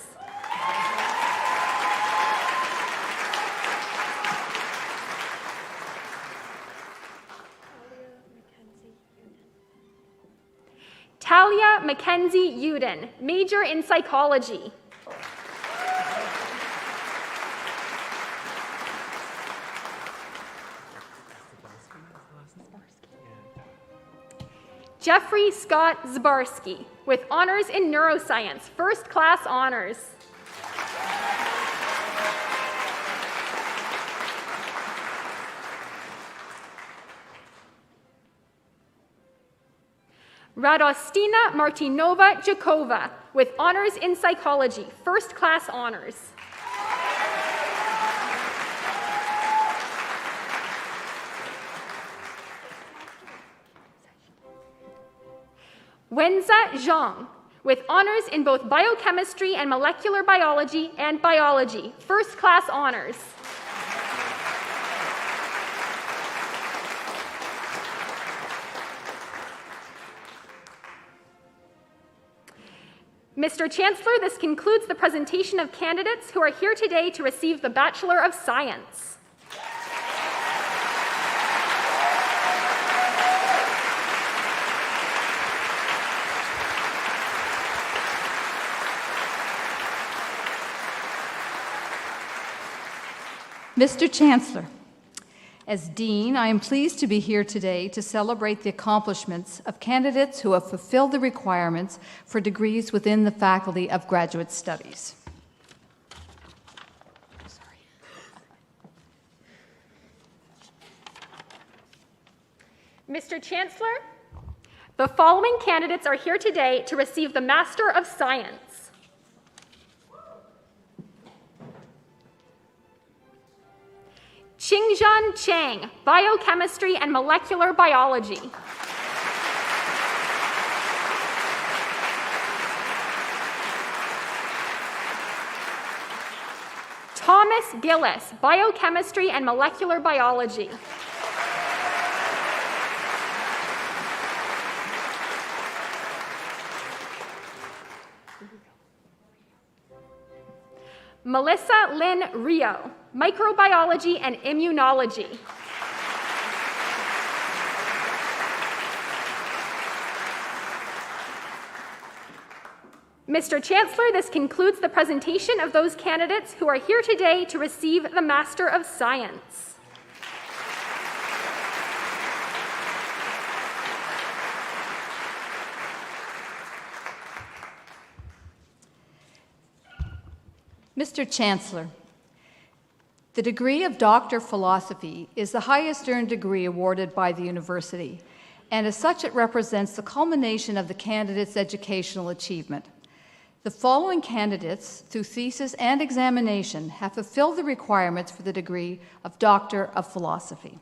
Talia Mackenzie Uden, major in psychology. Jeffrey Scott Zabarski, with honors in neuroscience, first-class honors. Radostina Martinova Jakova, with honors in psychology, first-class honors. Wenza Zhang, with honors in both biochemistry and molecular biology and biology, first-class honors. Mr. Chancellor, this concludes the presentation of candidates who are here today to receive the Bachelor of Science. Mr. Chancellor, as Dean, I am pleased to be here today to celebrate the accomplishments of candidates who have fulfilled the requirements for degrees within the Faculty of Graduate Studies. Mr. Chancellor, the following candidates are here today to receive the Master of Science. Qingzhan Chang, Biochemistry and Molecular Biology. Thomas Gillis, Biochemistry and Molecular Biology. Melissa Lynn Rio, Microbiology and Immunology. Mr. Chancellor, this concludes the presentation of those candidates who are here today to receive the Master of Science. Mr. Chancellor, the degree of Doctor of Philosophy is the highest earned degree awarded by the university, and as such it represents the culmination of the candidate's educational achievement. The following candidates, through thesis and examination, have fulfilled the requirements for the degree of Doctor of Philosophy.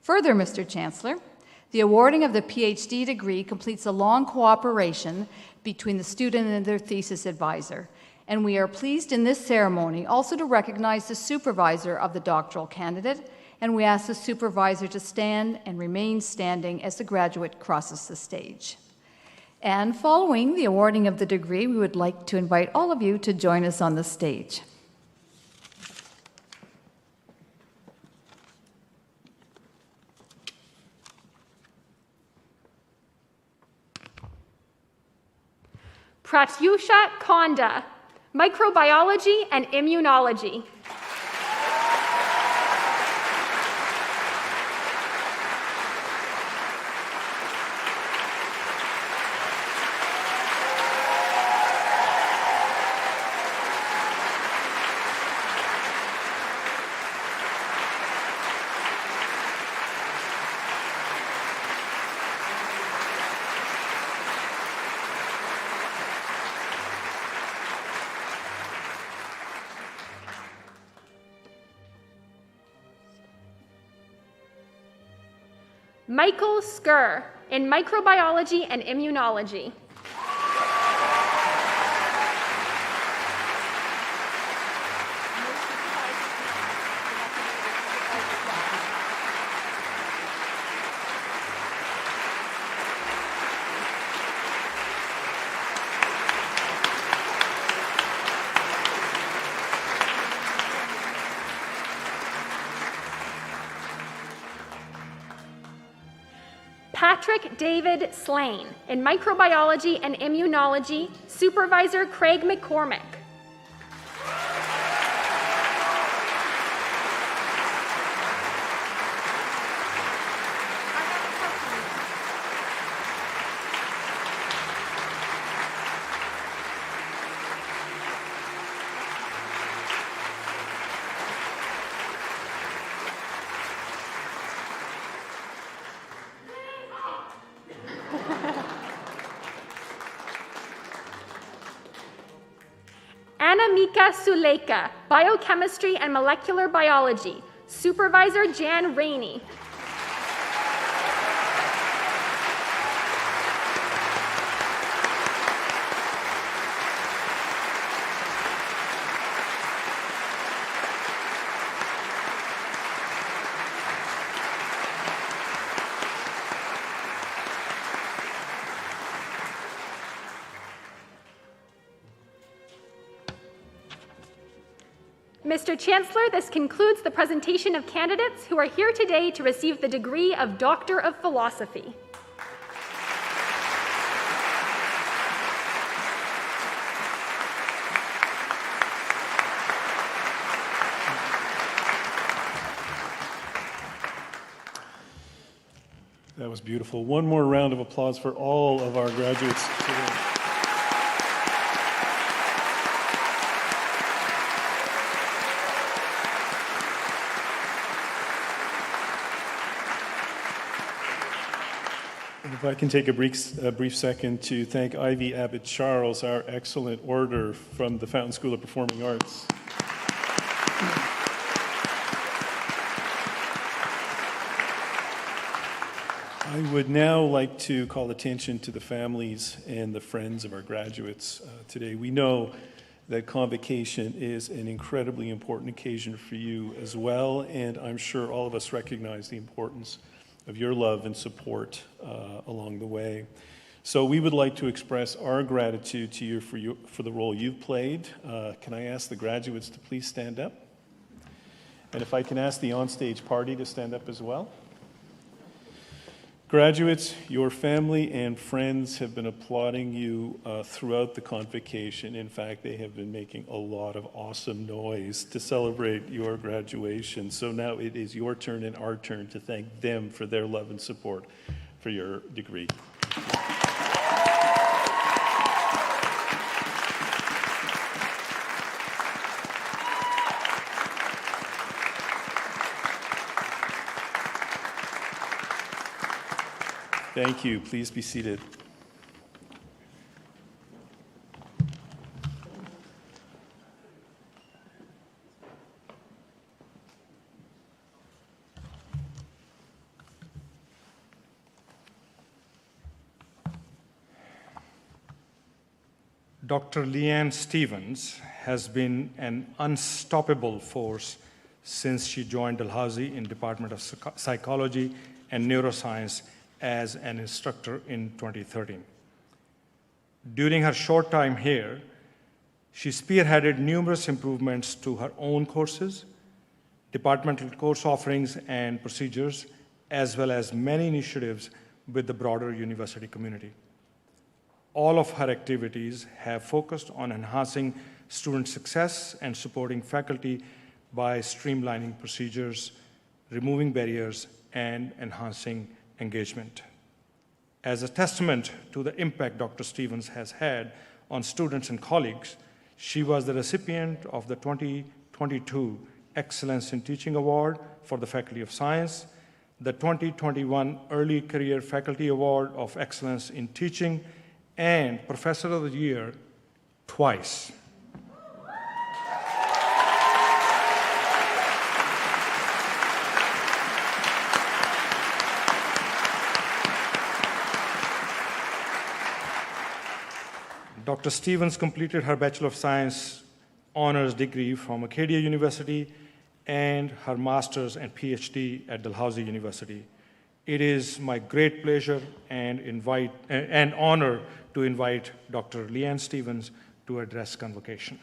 Further, Mr. Chancellor, the awarding of the PhD degree completes a long cooperation between the student and their thesis advisor, and we are pleased in this ceremony also to recognize the supervisor of the doctoral candidate, and we ask the supervisor to stand and remain standing as the graduate crosses the stage. And following the awarding of the degree, we would like to invite all of you to join us on the stage. Pratyusha Konda, Microbiology and Immunology. Michael Skur, in Microbiology and Immunology. Patrick David Slane, in Microbiology and Immunology, Supervisor Craig McCormick. Anamika Suleka, Biochemistry and Molecular Biology. Supervisor Jan Rainey. Mr. Chancellor, this concludes the presentation of candidates who are here today to receive the degree of Doctor of Philosophy. That was beautiful. One more round of applause for all of our graduates today. If I can take a brief second to thank Ivy Abbott Charles, our excellent orator from the Fountain School of Performing Arts. I would now like to call attention to the families and the friends of our graduates today. We know that Convocation is an incredibly important occasion for you as well, and I'm sure all of us recognize the importance of your love and support along the way. So we would like to express our gratitude to you for the role you've played. Can I ask the graduates to please stand up? And if I can ask the onstage party to stand up as well. Graduates, your family and friends have been applauding you throughout the convocation. In fact, they have been making a lot of awesome noise to celebrate your graduation. So now it is your turn and our turn to thank them for their love and support for your degree. Thank you. Please be seated. Dr. Leanne Stevens has been an unstoppable force since she joined Dalhousie in Department of Psychology and Neuroscience as an instructor in 2013. During her short time here, she spearheaded numerous improvements to her own courses, departmental course offerings and procedures, as well as many initiatives with the broader university community. All of her activities have focused on enhancing student success and supporting faculty by streamlining procedures, removing barriers, and enhancing engagement. As a testament to the impact Dr. Stevens has had on students and colleagues, she was the recipient of the 2022 Excellence in Teaching Award for the Faculty of Science, the 2021 Early Career Faculty Award of Excellence in Teaching, and Professor of the Year twice. Dr. Stevens completed her Bachelor of Science honors degree from Acadia University and her master's and PhD at Dalhousie University. It is my great pleasure and honor to invite Dr. Leanne Stevens to address Convocation.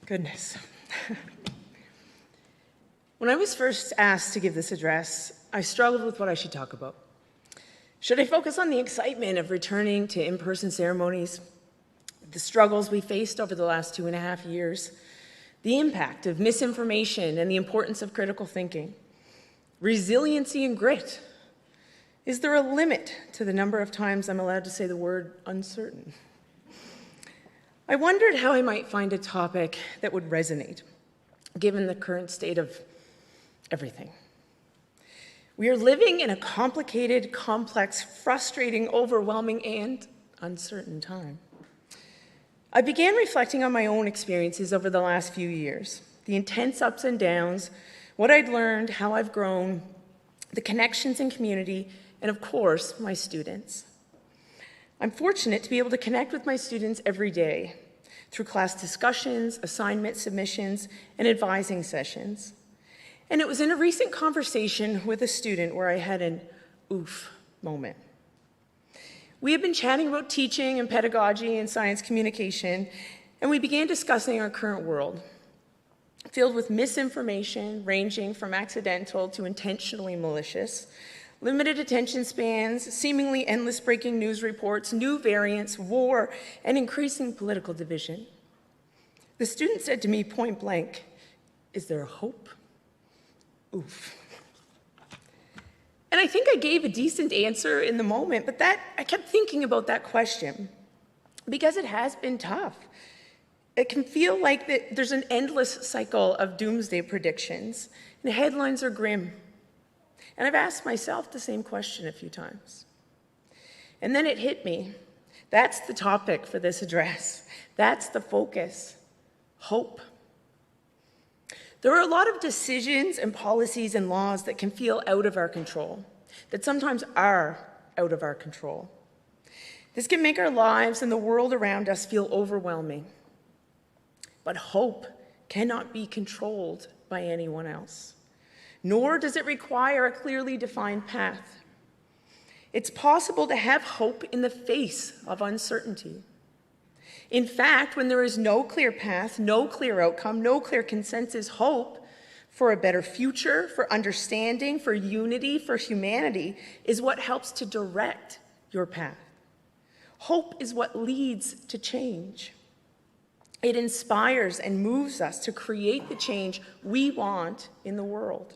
Goodness. When I was first asked to give this address, I struggled with what I should talk about. Should I focus on the excitement of returning to in-person ceremonies, the struggles we faced over the last 2.5 years, the impact of misinformation and the importance of critical thinking, resiliency and grit? Is there a limit to the number of times I'm allowed to say the word uncertain? I wondered how I might find a topic that would resonate, given the current state of everything. We are living in a complicated, complex, frustrating, overwhelming, and uncertain time. I began reflecting on my own experiences over the last few years, the intense ups and downs, what I'd learned, how I've grown, the connections in community, and of course, my students. I'm fortunate to be able to connect with my students every day through class discussions, assignment submissions, and advising sessions. And it was in a recent conversation with a student where I had an oof moment. We had been chatting about teaching and pedagogy and science communication, and we began discussing our current world, filled with misinformation ranging from accidental to intentionally malicious, limited attention spans, seemingly endless breaking news reports, new variants, war, and increasing political division. The student said to me point blank, "Is there a hope?" Oof. And I think I gave a decent answer in the moment, but I kept thinking about that question because it has been tough. It can feel like there's an endless cycle of doomsday predictions, and the headlines are grim. And I've asked myself the same question a few times. And then it hit me. That's the topic for this address. That's the focus. Hope. There are a lot of decisions and policies and laws that can feel out of our control, that sometimes are out of our control. This can make our lives and the world around us feel overwhelming. But hope cannot be controlled by anyone else, nor does it require a clearly defined path. It's possible to have hope in the face of uncertainty. In fact, when there is no clear path, no clear outcome, no clear consensus, hope for a better future, for understanding, for unity, for humanity is what helps to direct your path. Hope is what leads to change. It inspires and moves us to create the change we want in the world.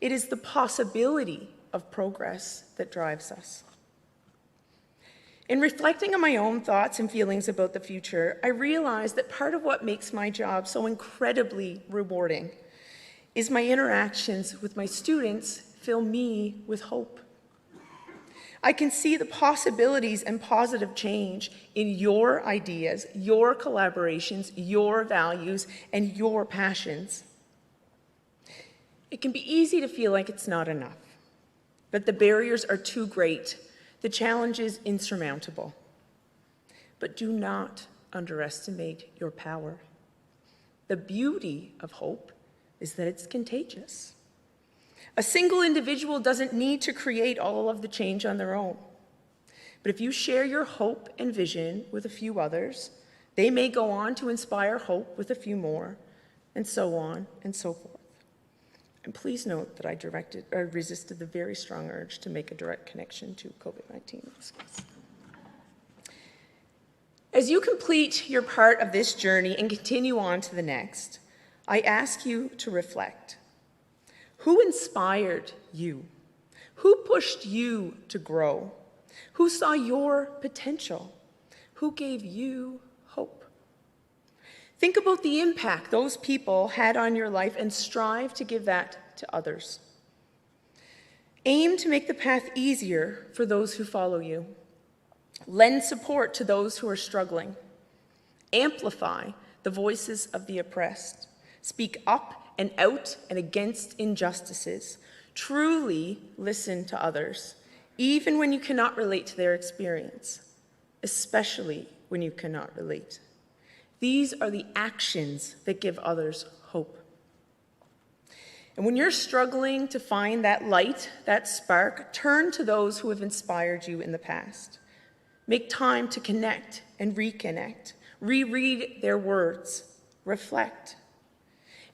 It is the possibility of progress that drives us. In reflecting on my own thoughts and feelings about the future, I realized that part of what makes my job so incredibly rewarding is my interactions with my students fill me with hope. I can see the possibilities and positive change in your ideas, your collaborations, your values, and your passions. It can be easy to feel like it's not enough, but the barriers are too great. The challenge is insurmountable. But do not underestimate your power. The beauty of hope is that it's contagious. A single individual doesn't need to create all of the change on their own. But if you share your hope and vision with a few others, they may go on to inspire hope with a few more, and so on and so forth. And please note that I resisted the very strong urge to make a direct connection to COVID-19 in this case. As you complete your part of this journey and continue on to the next, I ask you to reflect. Who inspired you? Who pushed you to grow? Who saw your potential? Who gave you hope? Think about the impact those people had on your life and strive to give that to others. Aim to make the path easier for those who follow you. Lend support to those who are struggling. Amplify the voices of the oppressed. Speak up and out and against injustices. Truly listen to others, even when you cannot relate to their experience, especially when you cannot relate. These are the actions that give others hope. And when you're struggling to find that light, that spark, turn to those who have inspired you in the past. Make time to connect and reconnect. Reread their words. Reflect.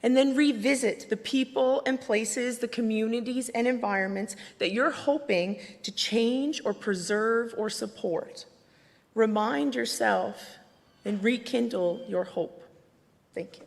And then revisit the people and places, the communities and environments that you're hoping to change or preserve or support. Remind yourself and rekindle your hope. Thank you.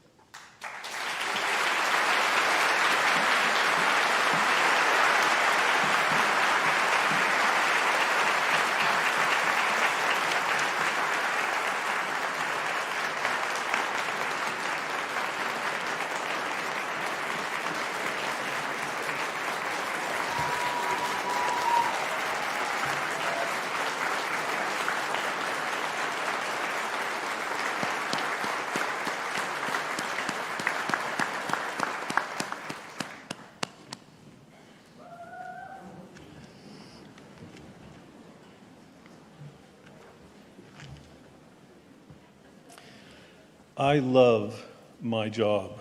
I love my job.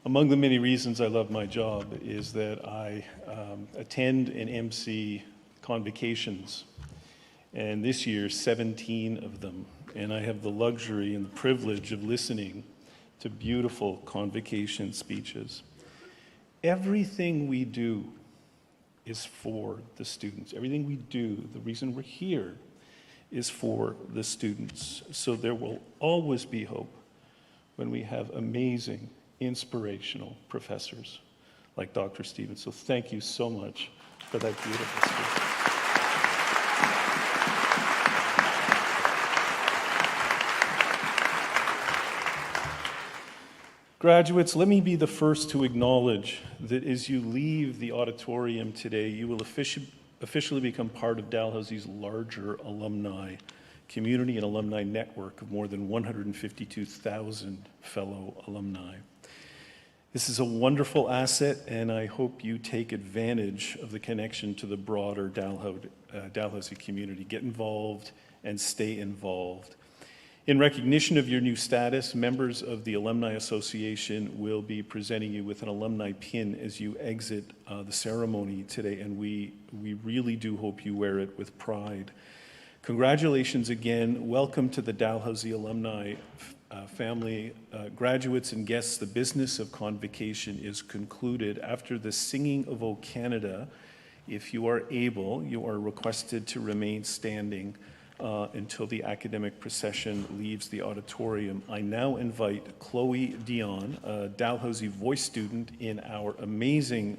Among the many reasons I love my job is that I attend and MC convocations, and this year 17 of them, and I have the luxury and the privilege of listening to beautiful convocation speeches. Everything we do is for the students. Everything we do, the reason we're here, is for the students. So there will always be hope when we have amazing, inspirational professors like Dr. Stevens. So thank you so much for that beautiful speech. Graduates, let me be the first to acknowledge that as you leave the auditorium today, you will officially become part of Dalhousie's larger alumni community and alumni network of more than 152,000 fellow alumni. This is a wonderful asset, and I hope you take advantage of the connection to the broader Dalhousie community. Get involved and stay involved. In recognition of your new status, members of the Alumni Association will be presenting you with an alumni pin as you exit the ceremony today, and we really do hope you wear it with pride. Congratulations again. Welcome to the Dalhousie alumni family. Graduates and guests, the business of convocation is concluded. After the singing of O Canada, if you are able, you are requested to remain standing until the academic procession leaves the auditorium. I now invite Chloe Dion, a Dalhousie voice student in our amazing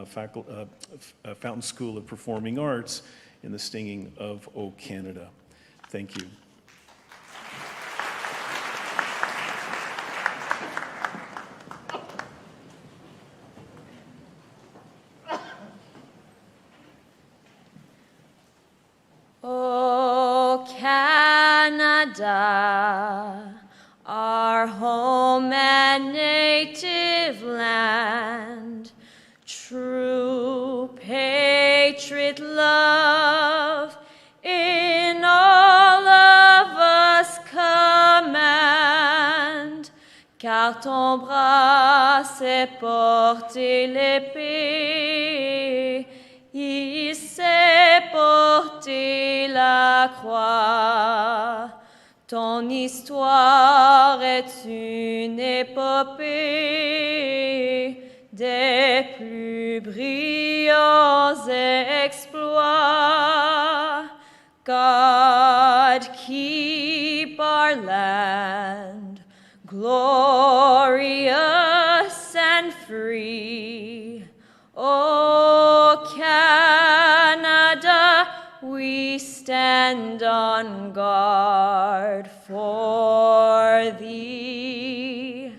Fountain School of Performing Arts, in the singing of O Canada. Thank you. Canada, our home and native land, true patriot love in all of us command, car ton bras sait porter l'épée, il sait porter la croix. Ton histoire est une épopée des plus brillants exploits. God, keep our land glorious and free. O Canada, we stand on guard for thee.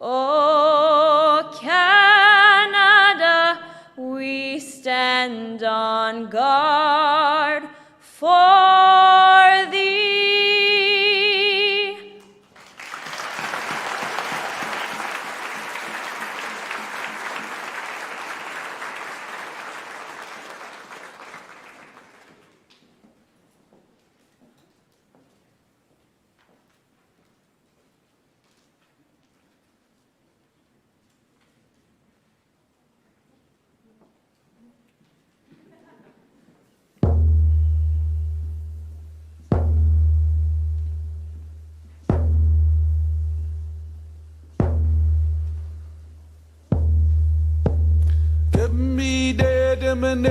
O Canada, we stand on guard for thee. Give me determination,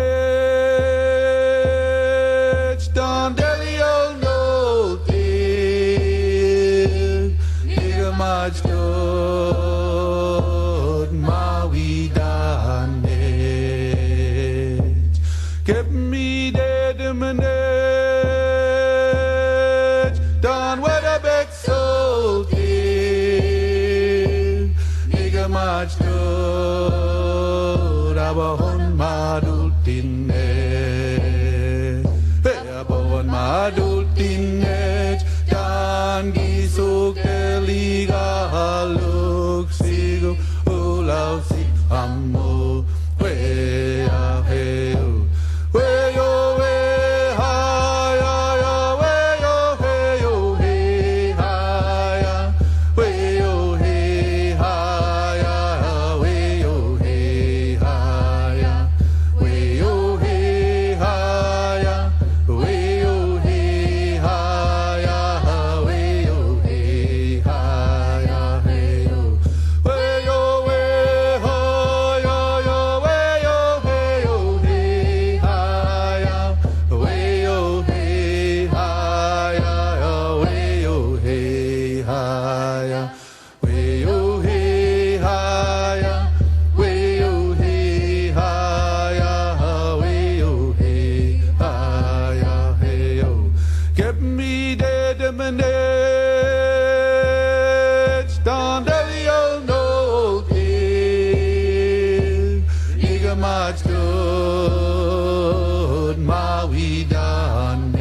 don't delio no thing. Nigga much good, my we done it. Give me determination, don't what a big soul thing. Nigga much good. Abahon madultinet, abahon madultinet, dan gisuk keliga haluk sigu ulau si amo we aheu we yo we ha ya ya we yo he ha much good, Maui Danage.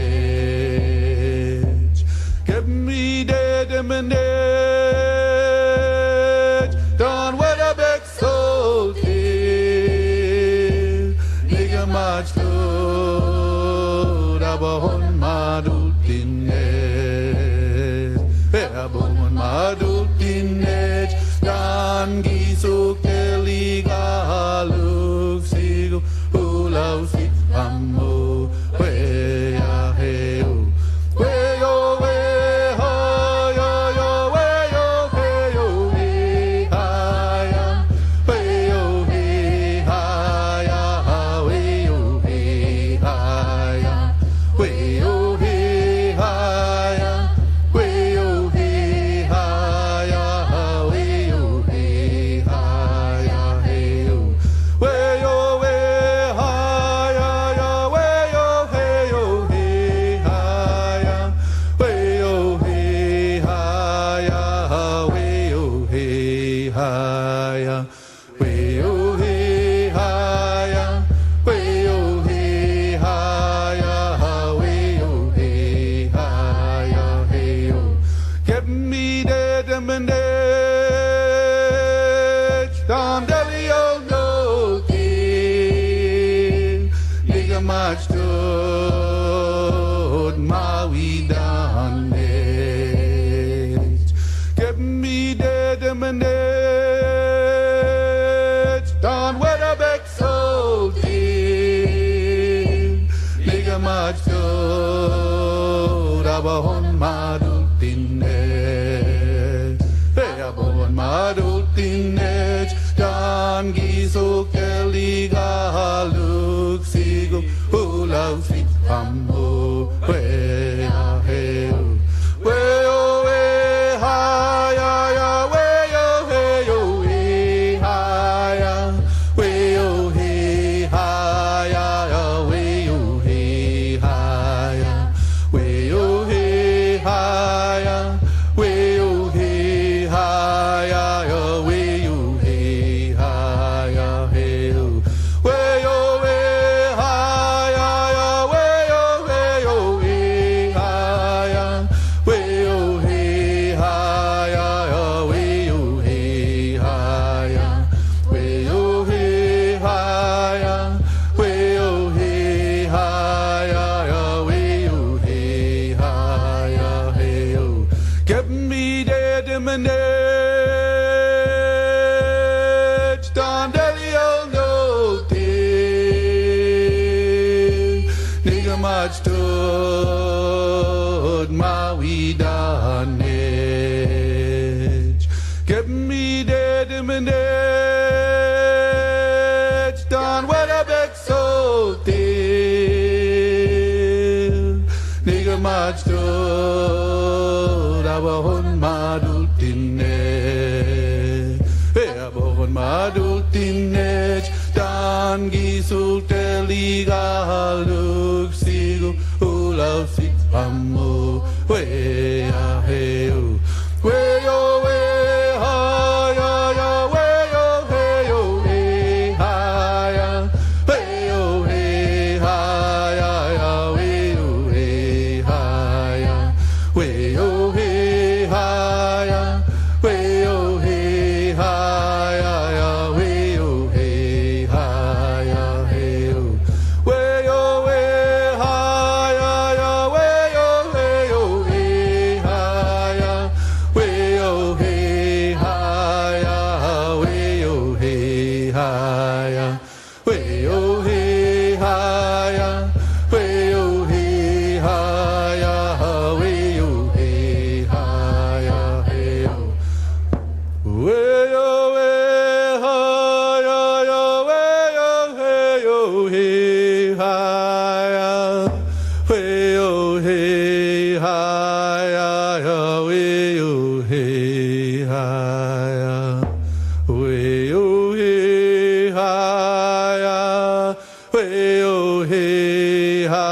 Give me dead and done with a big soul tail. Nigga much good, abahon madultinage. Abahon madultinage. Dan gisuk teligaluk sigu ulau sit amo we ya heu we yo we ha yo yo we yo he yo he ha ya we yo he ha ya we yo he ha ya we yo he ha ya we yo he ha ya we yo he ha ya he yo we yo we ha ya ya we yo he yo he ha ya we yo he ha ya we yo he ha ya we yo he ha ya we yo he ha ya we yo he ha ya hey yo give me the damage dam delio no king nigga much good Maui Danage give me the damage done with a big soul king nigga much good abahon madultinage abahon madultinage dan gisuk teligaluk sigu ulau sit amo we ya heu we yo we ha ya ya we yo he yo he ha ya we yo he ha ya ya we yo he ha ya we yo he ha ya we yo he ha ya ya we yo he ha ya he yo we yo we ha ya ya we yo he yo he ha ya we yo he ha ya ya we yo he ha ya we yo he ha ya we yo he ha ya ya we yo he ha ya hey yo give me the damage done delio no thing nigga much good Maui Danage give me the damage done with a big soul tail nigga much good abahon madultinage abahon madultinage dan gisuk teligaluk sigu ulau sit amo we ya heu we yo we ha ya ya we yo he yo he ha ya we yo he ha ya ya we yo he ha ya we yo he ha ya we yo he ha ya ya we yo he ha ya hey yo we yo we ha ya ya we yo he yo he ha ya we yo he ha ya we yo he ha ya we yo he ha ya we yo he ha ya we yo he ha ya hey yo we yo we ha ya ya we yo he yo he ha ya we yo he ha ya ya we yo he ha ya we yo he ha ya we yo he ha